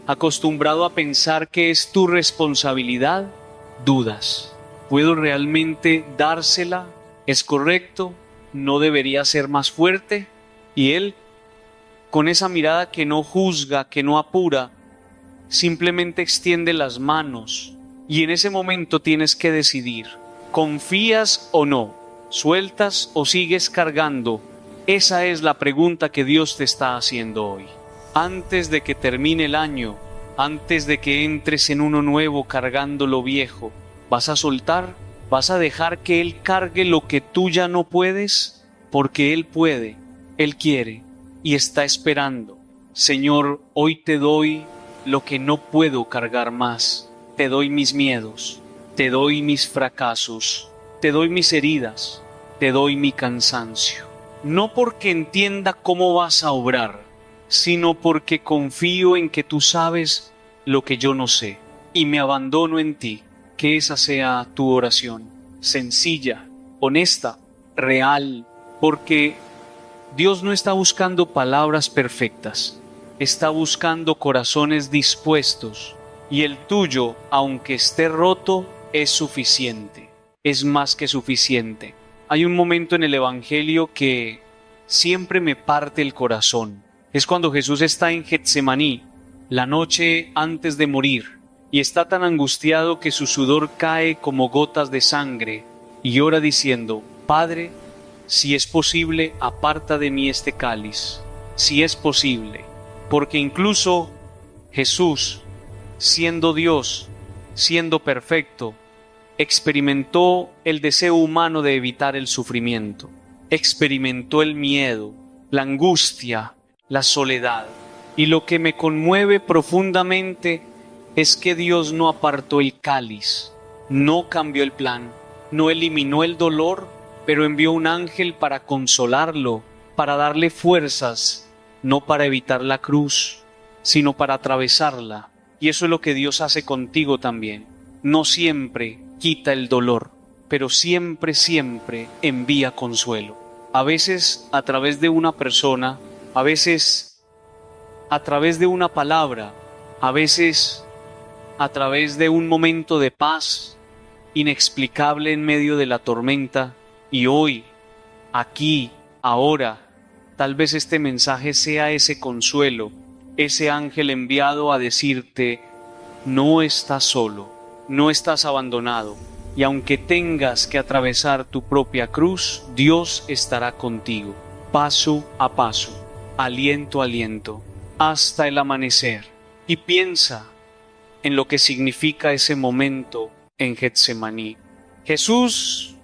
acostumbrado a pensar que es tu responsabilidad, dudas. ¿Puedo realmente dársela? ¿Es correcto? ¿No debería ser más fuerte? Y Él, con esa mirada que no juzga, que no apura, simplemente extiende las manos. Y en ese momento tienes que decidir, ¿confías o no? ¿Sueltas o sigues cargando? Esa es la pregunta que Dios te está haciendo hoy. Antes de que termine el año, antes de que entres en uno nuevo cargando lo viejo, ¿vas a soltar? ¿Vas a dejar que Él cargue lo que tú ya no puedes? Porque Él puede, Él quiere y está esperando. Señor, hoy te doy lo que no puedo cargar más. Te doy mis miedos, te doy mis fracasos, te doy mis heridas, te doy mi cansancio. No porque entienda cómo vas a obrar, sino porque confío en que tú sabes lo que yo no sé y me abandono en ti. Que esa sea tu oración, sencilla, honesta, real, porque Dios no está buscando palabras perfectas, está buscando corazones dispuestos, y el tuyo, aunque esté roto, es suficiente, es más que suficiente. Hay un momento en el Evangelio que siempre me parte el corazón. Es cuando Jesús está en Getsemaní, la noche antes de morir, y está tan angustiado que su sudor cae como gotas de sangre, y ora diciendo, Padre, si es posible, aparta de mí este cáliz, si es posible, porque incluso Jesús, siendo Dios, siendo perfecto, experimentó el deseo humano de evitar el sufrimiento, experimentó el miedo, la angustia, la soledad. Y lo que me conmueve profundamente es que Dios no apartó el cáliz, no cambió el plan, no eliminó el dolor, pero envió un ángel para consolarlo, para darle fuerzas, no para evitar la cruz, sino para atravesarla. Y eso es lo que Dios hace contigo también. No siempre quita el dolor, pero siempre, siempre envía consuelo. A veces a través de una persona, a veces a través de una palabra, a veces a través de un momento de paz inexplicable en medio de la tormenta. Y hoy, aquí, ahora, tal vez este mensaje sea ese consuelo, ese ángel enviado a decirte, no estás solo, no estás abandonado, y aunque tengas que atravesar tu propia cruz, Dios estará contigo, paso a paso, aliento a aliento, hasta el amanecer. Y piensa en lo que significa ese momento en Getsemaní. Jesús,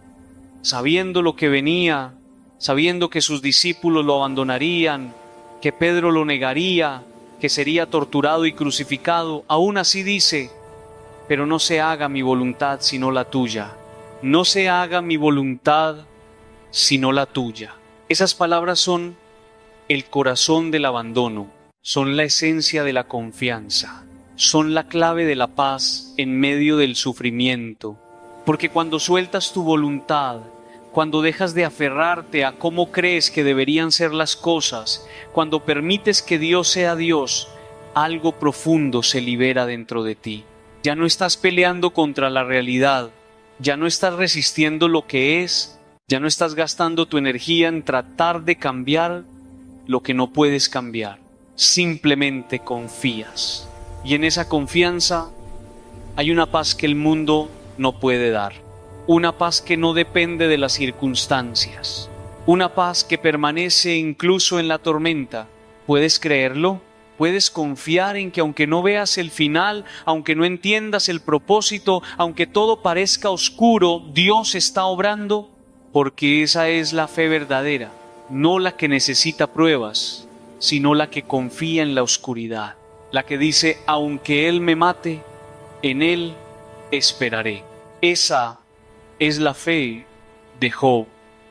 sabiendo lo que venía, sabiendo que sus discípulos lo abandonarían, que Pedro lo negaría, que sería torturado y crucificado, aún así dice, pero no se haga mi voluntad sino la tuya. No se haga mi voluntad sino la tuya. Esas palabras son el corazón del abandono, son la esencia de la confianza. son la clave de la paz en medio del sufrimiento. Porque cuando sueltas tu voluntad, cuando dejas de aferrarte a cómo crees que deberían ser las cosas, cuando permites que Dios sea Dios, algo profundo se libera dentro de ti. Ya no estás peleando contra la realidad, ya no estás resistiendo lo que es, ya no estás gastando tu energía en tratar de cambiar lo que no puedes cambiar. Simplemente confías. Y en esa confianza hay una paz que el mundo no puede dar. Una paz que no depende de las circunstancias. Una paz que permanece incluso en la tormenta. ¿Puedes creerlo? ¿Puedes confiar en que aunque no veas el final, aunque no entiendas el propósito, aunque todo parezca oscuro, Dios está obrando? Porque esa es la fe verdadera, no la que necesita pruebas, sino la que confía en la oscuridad. La que dice, aunque Él me mate, en Él esperaré. Esa es la fe de Job,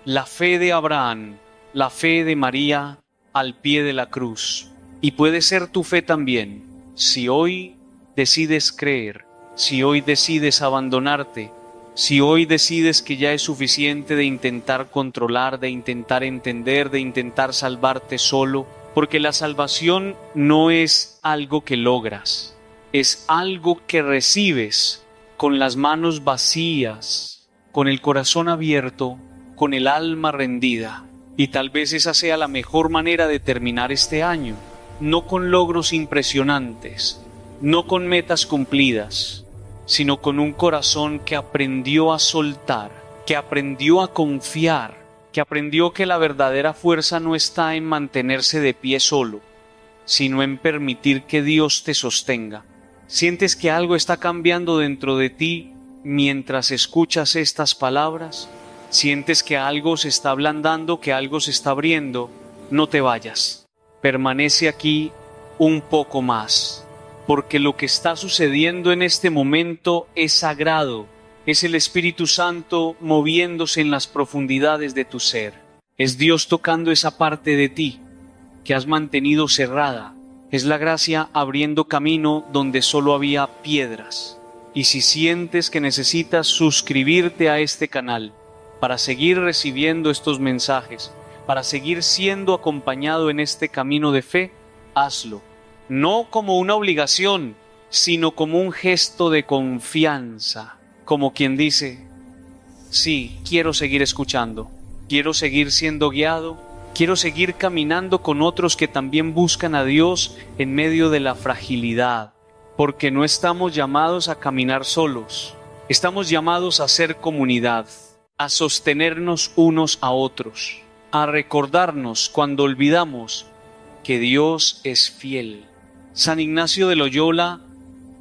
la fe de Abraham, la fe de María al pie de la cruz. Y puede ser tu fe también, si hoy decides creer, si hoy decides abandonarte, si hoy decides que ya es suficiente de intentar controlar, de intentar entender, de intentar salvarte solo. Porque la salvación no es algo que logras, es algo que recibes con las manos vacías, con el corazón abierto, con el alma rendida. Y tal vez esa sea la mejor manera de terminar este año, no con logros impresionantes, no con metas cumplidas, sino con un corazón que aprendió a soltar, que aprendió a confiar, que aprendió que la verdadera fuerza no está en mantenerse de pie solo, sino en permitir que Dios te sostenga. ¿Sientes que algo está cambiando dentro de ti mientras escuchas estas palabras? ¿Sientes que algo se está ablandando, que algo se está abriendo? No te vayas. Permanece aquí un poco más, porque lo que está sucediendo en este momento es sagrado. Es el Espíritu Santo moviéndose en las profundidades de tu ser. Es Dios tocando esa parte de ti que has mantenido cerrada. Es la gracia abriendo camino donde solo había piedras. Y si sientes que necesitas suscribirte a este canal para seguir recibiendo estos mensajes, para seguir siendo acompañado en este camino de fe, hazlo. No como una obligación, sino como un gesto de confianza. Como quien dice, sí, quiero seguir escuchando, quiero seguir siendo guiado, quiero seguir caminando con otros que también buscan a Dios en medio de la fragilidad, porque no estamos llamados a caminar solos, estamos llamados a ser comunidad, a sostenernos unos a otros, a recordarnos cuando olvidamos que Dios es fiel. San Ignacio de Loyola,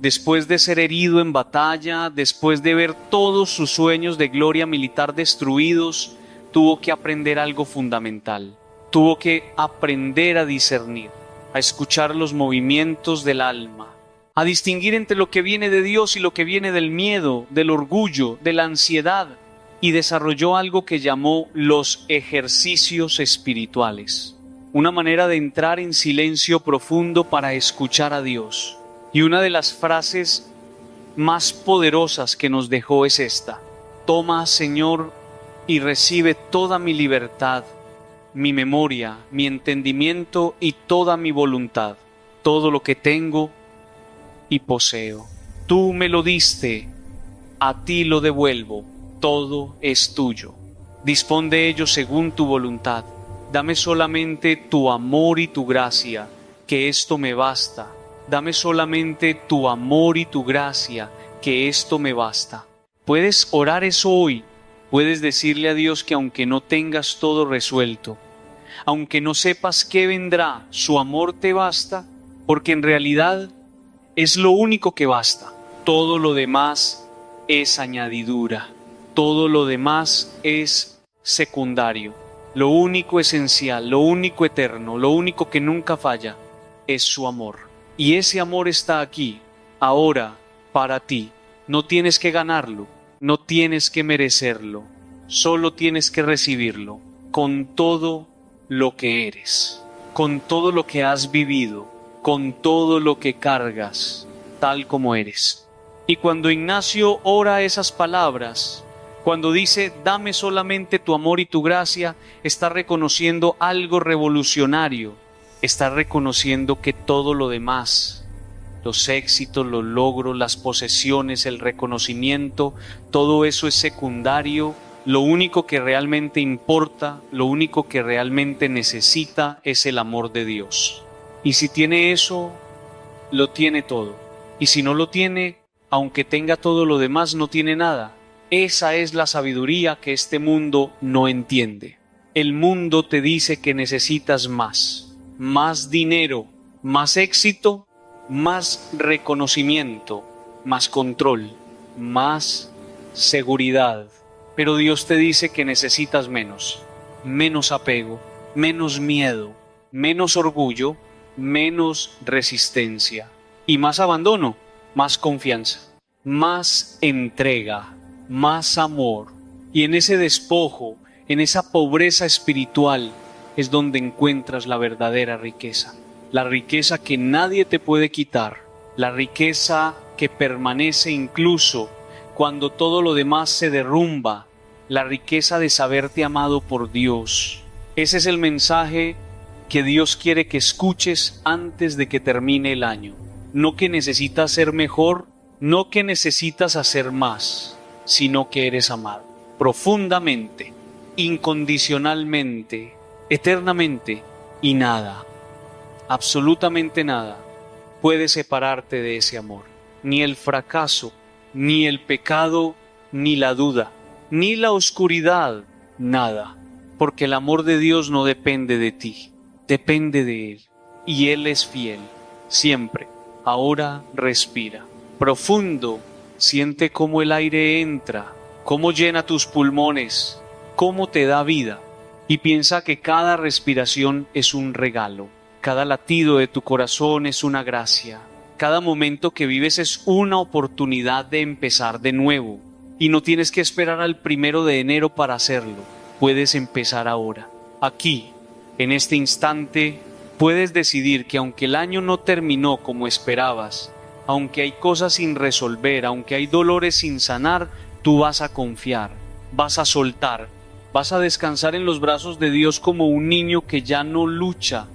después de ser herido en batalla, después de ver todos sus sueños de gloria militar destruidos, tuvo que aprender algo fundamental. Tuvo que aprender a discernir, a escuchar los movimientos del alma, a distinguir entre lo que viene de Dios y lo que viene del miedo, del orgullo, de la ansiedad, y desarrolló algo que llamó los ejercicios espirituales. Una manera de entrar en silencio profundo para escuchar a Dios. Y una de las frases más poderosas que nos dejó es esta: toma, Señor, y recibe toda mi libertad, mi memoria, mi entendimiento y toda mi voluntad, todo lo que tengo y poseo. Tú me lo diste, a ti lo devuelvo, todo es tuyo. Dispón de ello según tu voluntad. Dame solamente tu amor y tu gracia, que esto me basta. Dame solamente tu amor y tu gracia, que esto me basta. Puedes orar eso hoy. Puedes decirle a Dios que aunque no tengas todo resuelto, aunque no sepas qué vendrá, su amor te basta, porque en realidad es lo único que basta. Todo lo demás es añadidura. Todo lo demás es secundario. Lo único esencial, lo único eterno, lo único que nunca falla es su amor. Y ese amor está aquí, ahora, para ti. No tienes que ganarlo, no tienes que merecerlo, solo tienes que recibirlo con todo lo que eres, con todo lo que has vivido, con todo lo que cargas, tal como eres. Y cuando Ignacio ora esas palabras, cuando dice, dame solamente tu amor y tu gracia, está reconociendo algo revolucionario. Está reconociendo que todo lo demás, los éxitos, los logros, las posesiones, el reconocimiento, todo eso es secundario. Lo único que realmente importa, lo único que realmente necesita es el amor de Dios. Y si tiene eso, lo tiene todo. Y si no lo tiene, aunque tenga todo lo demás, no tiene nada. Esa es la sabiduría que este mundo no entiende. El mundo te dice que necesitas más dinero, más éxito, más reconocimiento, más control, más seguridad. Pero Dios te dice que necesitas menos apego, menos miedo, menos orgullo, menos resistencia y más abandono, más confianza, más entrega, más amor. Y en ese despojo, en esa pobreza espiritual, es donde encuentras la verdadera riqueza. La riqueza que nadie te puede quitar, la riqueza que permanece incluso cuando todo lo demás se derrumba, la riqueza de saberte amado por Dios. Ese es el mensaje que Dios quiere que escuches antes de que termine el año. No que necesitas ser mejor, no que necesitas hacer más, sino que eres amado profundamente, incondicionalmente, eternamente, y nada, absolutamente nada, puede separarte de ese amor. Ni el fracaso, ni el pecado, ni la duda, ni la oscuridad, nada. Porque el amor de Dios no depende de ti, depende de Él. Y Él es fiel, siempre. Ahora respira. Profundo, siente cómo el aire entra, cómo llena tus pulmones, cómo te da vida. Y piensa que cada respiración es un regalo. Cada latido de tu corazón es una gracia. Cada momento que vives es una oportunidad de empezar de nuevo. Y no tienes que esperar al 1 de enero para hacerlo. Puedes empezar ahora. Aquí, en este instante, puedes decidir que aunque el año no terminó como esperabas, aunque hay cosas sin resolver, aunque hay dolores sin sanar, tú vas a confiar, vas a soltar, vas a descansar en los brazos de Dios como un niño que ya no lucha,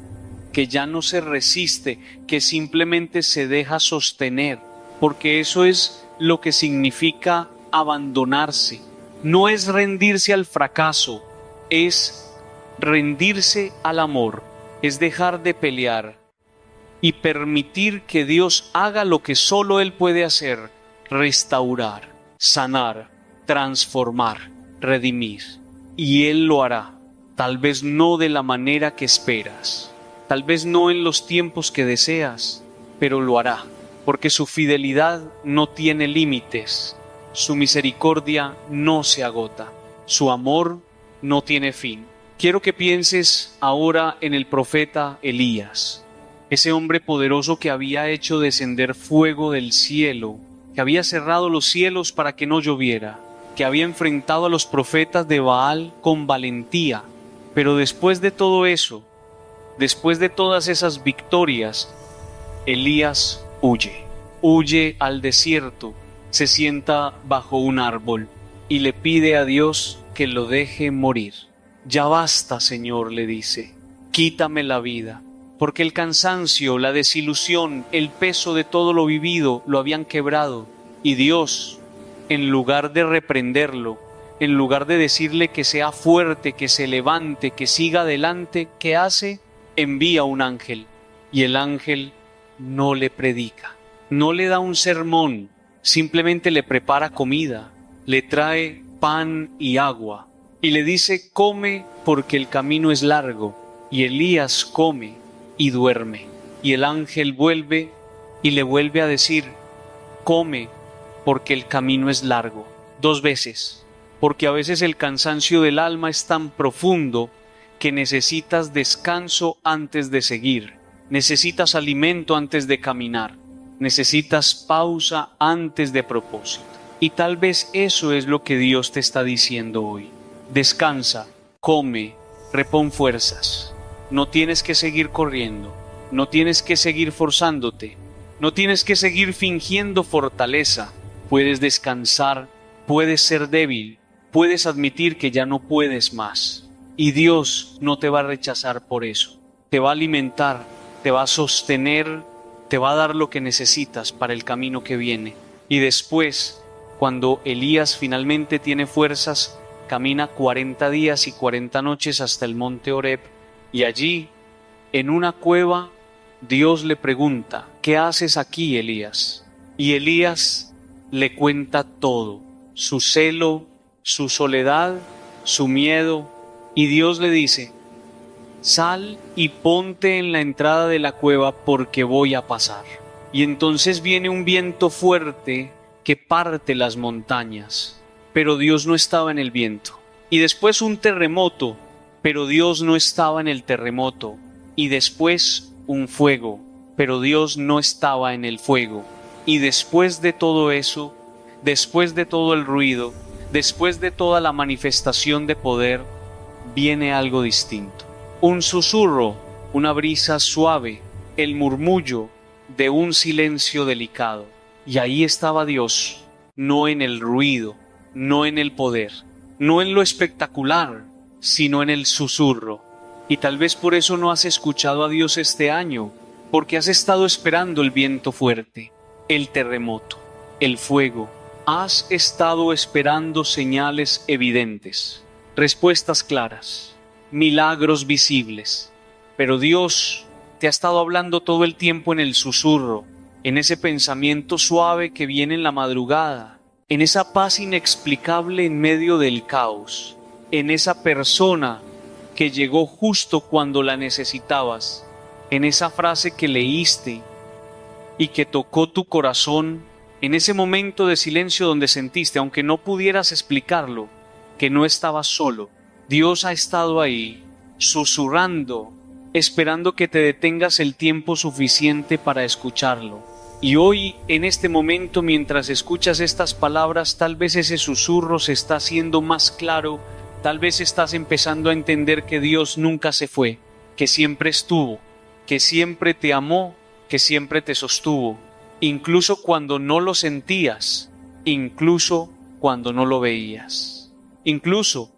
que ya no se resiste, que simplemente se deja sostener, porque eso es lo que significa abandonarse. No es rendirse al fracaso, es rendirse al amor, es dejar de pelear y permitir que Dios haga lo que solo Él puede hacer: restaurar, sanar, transformar, redimir. Y Él lo hará, tal vez no de la manera que esperas, tal vez no en los tiempos que deseas, pero lo hará, porque su fidelidad no tiene límites, su misericordia no se agota, su amor no tiene fin. Quiero que pienses ahora en el profeta Elías, ese hombre poderoso que había hecho descender fuego del cielo, que había cerrado los cielos para que no lloviera, que había enfrentado a los profetas de Baal con valentía. Pero después de todo eso, después de todas esas victorias, Elías huye al desierto, se sienta bajo un árbol y le pide a Dios que lo deje morir. Ya basta, Señor, le dice, quítame la vida, porque el cansancio, la desilusión, el peso de todo lo vivido lo habían quebrado. Y Dios, en lugar de reprenderlo, en lugar de decirle que sea fuerte, que se levante, que siga adelante, ¿qué hace? Envía un ángel. Y el ángel no le predica, no le da un sermón, simplemente le prepara comida, le trae pan y agua y le dice: come porque el camino es largo. Y Elías come y duerme. Y el ángel vuelve y le vuelve a decir: come porque el camino es largo. 2 veces, porque a veces el cansancio del alma es tan profundo que necesitas descanso antes de seguir, necesitas alimento antes de caminar, necesitas pausa antes de propósito. Y tal vez eso es lo que Dios te está diciendo hoy. Descansa, come, repon fuerzas. No tienes que seguir corriendo, no tienes que seguir forzándote. No tienes que seguir fingiendo fortaleza. Puedes descansar, puedes ser débil, puedes admitir que ya no puedes más. Y Dios no te va a rechazar por eso. Te va a alimentar, te va a sostener, te va a dar lo que necesitas para el camino que viene. Y después, cuando Elías finalmente tiene fuerzas, camina 40 días y 40 noches hasta el monte Horeb, y allí, en una cueva, Dios le pregunta: ¿qué haces aquí, Elías? Y Elías le cuenta todo, su celo, su soledad, su miedo, y Dios le dice: sal y ponte en la entrada de la cueva porque voy a pasar. Y entonces viene un viento fuerte que parte las montañas, pero Dios no estaba en el viento. Y después un terremoto, pero Dios no estaba en el terremoto. Y después un fuego, pero Dios no estaba en el fuego. Y después de todo eso, después de todo el ruido, después de toda la manifestación de poder, viene algo distinto. Un susurro, una brisa suave, el murmullo de un silencio delicado. Y ahí estaba Dios, no en el ruido, no en el poder, no en lo espectacular, sino en el susurro. Y tal vez por eso no has escuchado a Dios este año, porque has estado esperando el viento fuerte, el terremoto, el fuego. Has estado esperando señales evidentes, respuestas claras, milagros visibles. Pero Dios te ha estado hablando todo el tiempo en el susurro, en ese pensamiento suave que viene en la madrugada, en esa paz inexplicable en medio del caos, en esa persona que llegó justo cuando la necesitabas, en esa frase que leíste y que tocó tu corazón, en ese momento de silencio donde sentiste, aunque no pudieras explicarlo, que no estabas solo. Dios ha estado ahí, susurrando, esperando que te detengas el tiempo suficiente para escucharlo. Y hoy, en este momento, mientras escuchas estas palabras, tal vez ese susurro se está haciendo más claro, tal vez estás empezando a entender que Dios nunca se fue, que siempre estuvo, que siempre te amó, que siempre te sostuvo, incluso cuando no lo sentías, incluso cuando no lo veías, incluso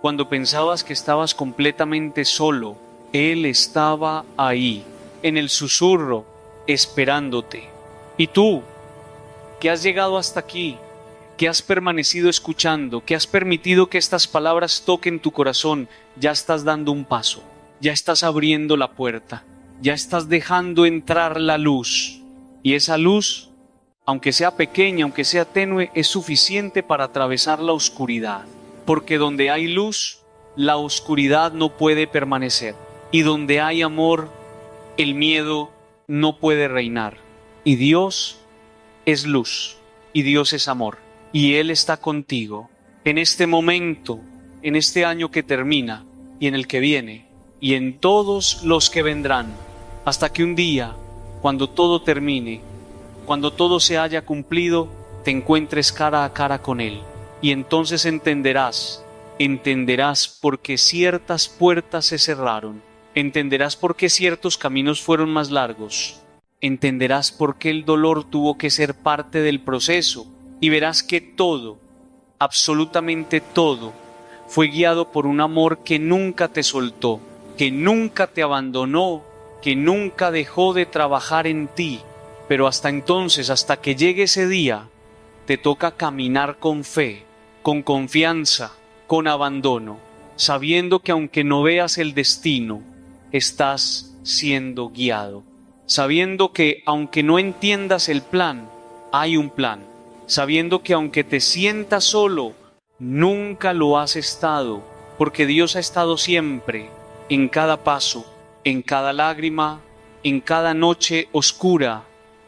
cuando pensabas que estabas completamente solo. Él estaba ahí, en el susurro, esperándote. Y tú, que has llegado hasta aquí, que has permanecido escuchando, que has permitido que estas palabras toquen tu corazón, ya estás dando un paso, ya estás abriendo la puerta, ya estás dejando entrar la luz. Y esa luz, aunque sea pequeña, aunque sea tenue, es suficiente para atravesar la oscuridad. Porque donde hay luz, la oscuridad no puede permanecer. Y donde hay amor, el miedo no puede reinar. Y Dios es luz, y Dios es amor, y Él está contigo en este momento, en este año que termina, y en el que viene, y en todos los que vendrán, hasta que un día, cuando todo termine, cuando todo se haya cumplido, te encuentres cara a cara con Él, y entonces entenderás por qué ciertas puertas se cerraron, entenderás por qué ciertos caminos fueron más largos, entenderás por qué el dolor tuvo que ser parte del proceso, y verás que todo, absolutamente todo, fue guiado por un amor que nunca te soltó, que nunca te abandonó, que nunca dejó de trabajar en ti. Pero hasta entonces, hasta que llegue ese día, te toca caminar con fe, con confianza, con abandono, sabiendo que aunque no veas el destino, estás siendo guiado. Sabiendo que aunque no entiendas el plan, hay un plan. Sabiendo que aunque te sientas solo, nunca lo has estado, porque Dios ha estado siempre, en cada paso, en cada lágrima, en cada noche oscura,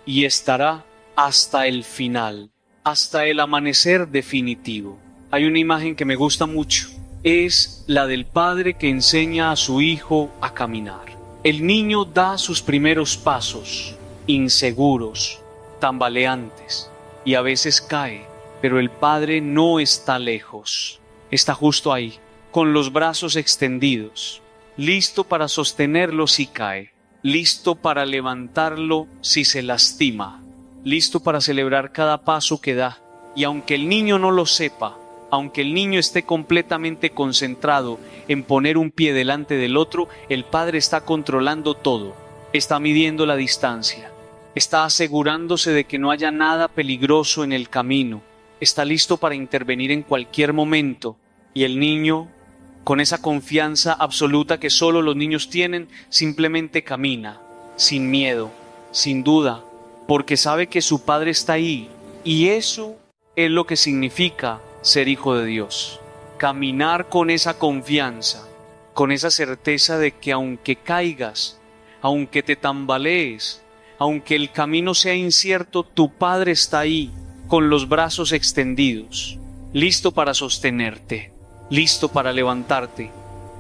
y estará hasta el final, hasta el amanecer definitivo. Hay una imagen que me gusta mucho, es la del padre que enseña a su hijo a caminar. El niño da sus primeros pasos, inseguros, tambaleantes, y a veces cae, pero el padre no está lejos, está justo ahí, con los brazos extendidos, listo para sostenerlo si cae, listo para levantarlo si se lastima, listo para celebrar cada paso que da. Y aunque el niño no lo sepa, aunque el niño esté completamente concentrado en poner un pie delante del otro, el padre está controlando todo, está midiendo la distancia, está asegurándose de que no haya nada peligroso en el camino, está listo para intervenir en cualquier momento. Y el niño, con esa confianza absoluta que solo los niños tienen, simplemente camina, sin miedo, sin duda, porque sabe que su padre está ahí. Y eso es lo que significa ser hijo de Dios. Caminar con esa confianza, con esa certeza de que aunque caigas, aunque te tambalees, aunque el camino sea incierto, tu Padre está ahí, con los brazos extendidos, listo para sostenerte, listo para levantarte,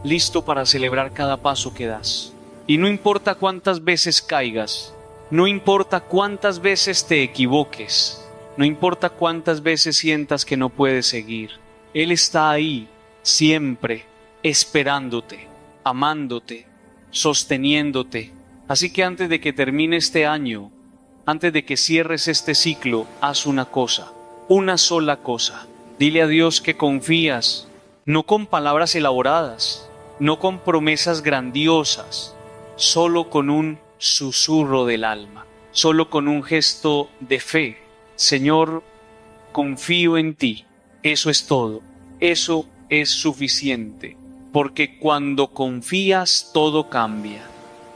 listo para celebrar cada paso que das. Y no importa cuántas veces caigas, no importa cuántas veces te equivoques, no importa cuántas veces sientas que no puedes seguir, Él está ahí, siempre, esperándote, amándote, sosteniéndote. Así que antes de que termine este año, antes de que cierres este ciclo, haz una cosa, una sola cosa. Dile a Dios que confías, no con palabras elaboradas, no con promesas grandiosas, solo con un susurro del alma, solo con un gesto de fe. Señor, confío en ti. Eso es todo. Eso es suficiente. Porque cuando confías, todo cambia.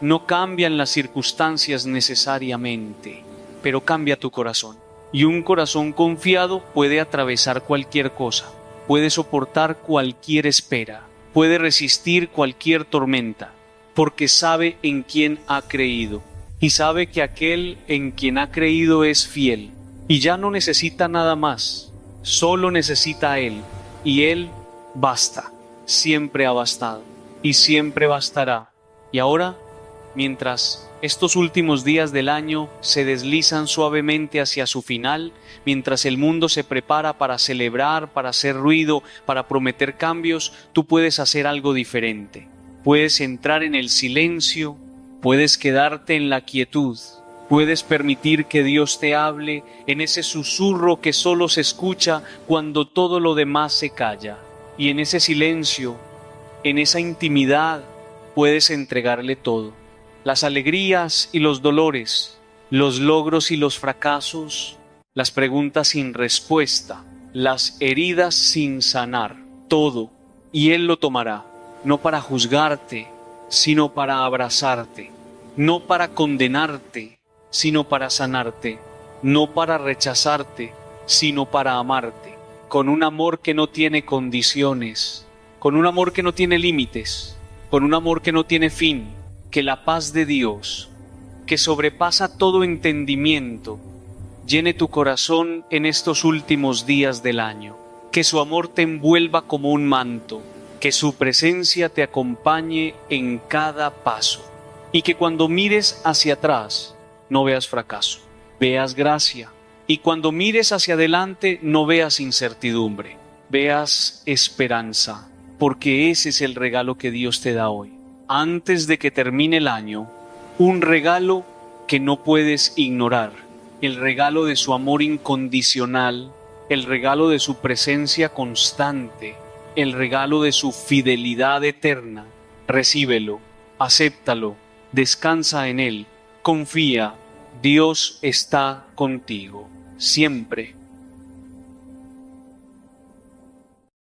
No cambian las circunstancias necesariamente, pero cambia tu corazón. Y un corazón confiado puede atravesar cualquier cosa, puede soportar cualquier espera, puede resistir cualquier tormenta, porque sabe en quién ha creído. Y sabe que aquel en quien ha creído es fiel. Y ya no necesita nada más, solo necesita a Él. Y Él basta, siempre ha bastado y siempre bastará. Y ahora, mientras estos últimos días del año se deslizan suavemente hacia su final, mientras el mundo se prepara para celebrar, para hacer ruido, para prometer cambios, tú puedes hacer algo diferente. Puedes entrar en el silencio, puedes quedarte en la quietud, puedes permitir que Dios te hable en ese susurro que solo se escucha cuando todo lo demás se calla. Y en ese silencio, en esa intimidad, puedes entregarle todo. Las alegrías y los dolores, los logros y los fracasos, las preguntas sin respuesta, las heridas sin sanar, todo. Y Él lo tomará, no para juzgarte, sino para abrazarte, no para condenarte, sino para sanarte, no para rechazarte, sino para amarte, con un amor que no tiene condiciones, con un amor que no tiene límites, con un amor que no tiene fin. Que la paz de Dios, que sobrepasa todo entendimiento, llene tu corazón en estos últimos días del año. Que su amor te envuelva como un manto, que su presencia te acompañe en cada paso. Y que cuando mires hacia atrás, no veas fracaso, veas gracia. Y cuando mires hacia adelante, no veas incertidumbre, veas esperanza, porque ese es el regalo que Dios te da hoy. Antes de que termine el año, un regalo que no puedes ignorar, el regalo de su amor incondicional, el regalo de su presencia constante, el regalo de su fidelidad eterna. Recíbelo, acéptalo, descansa en Él, confía, Dios está contigo, siempre.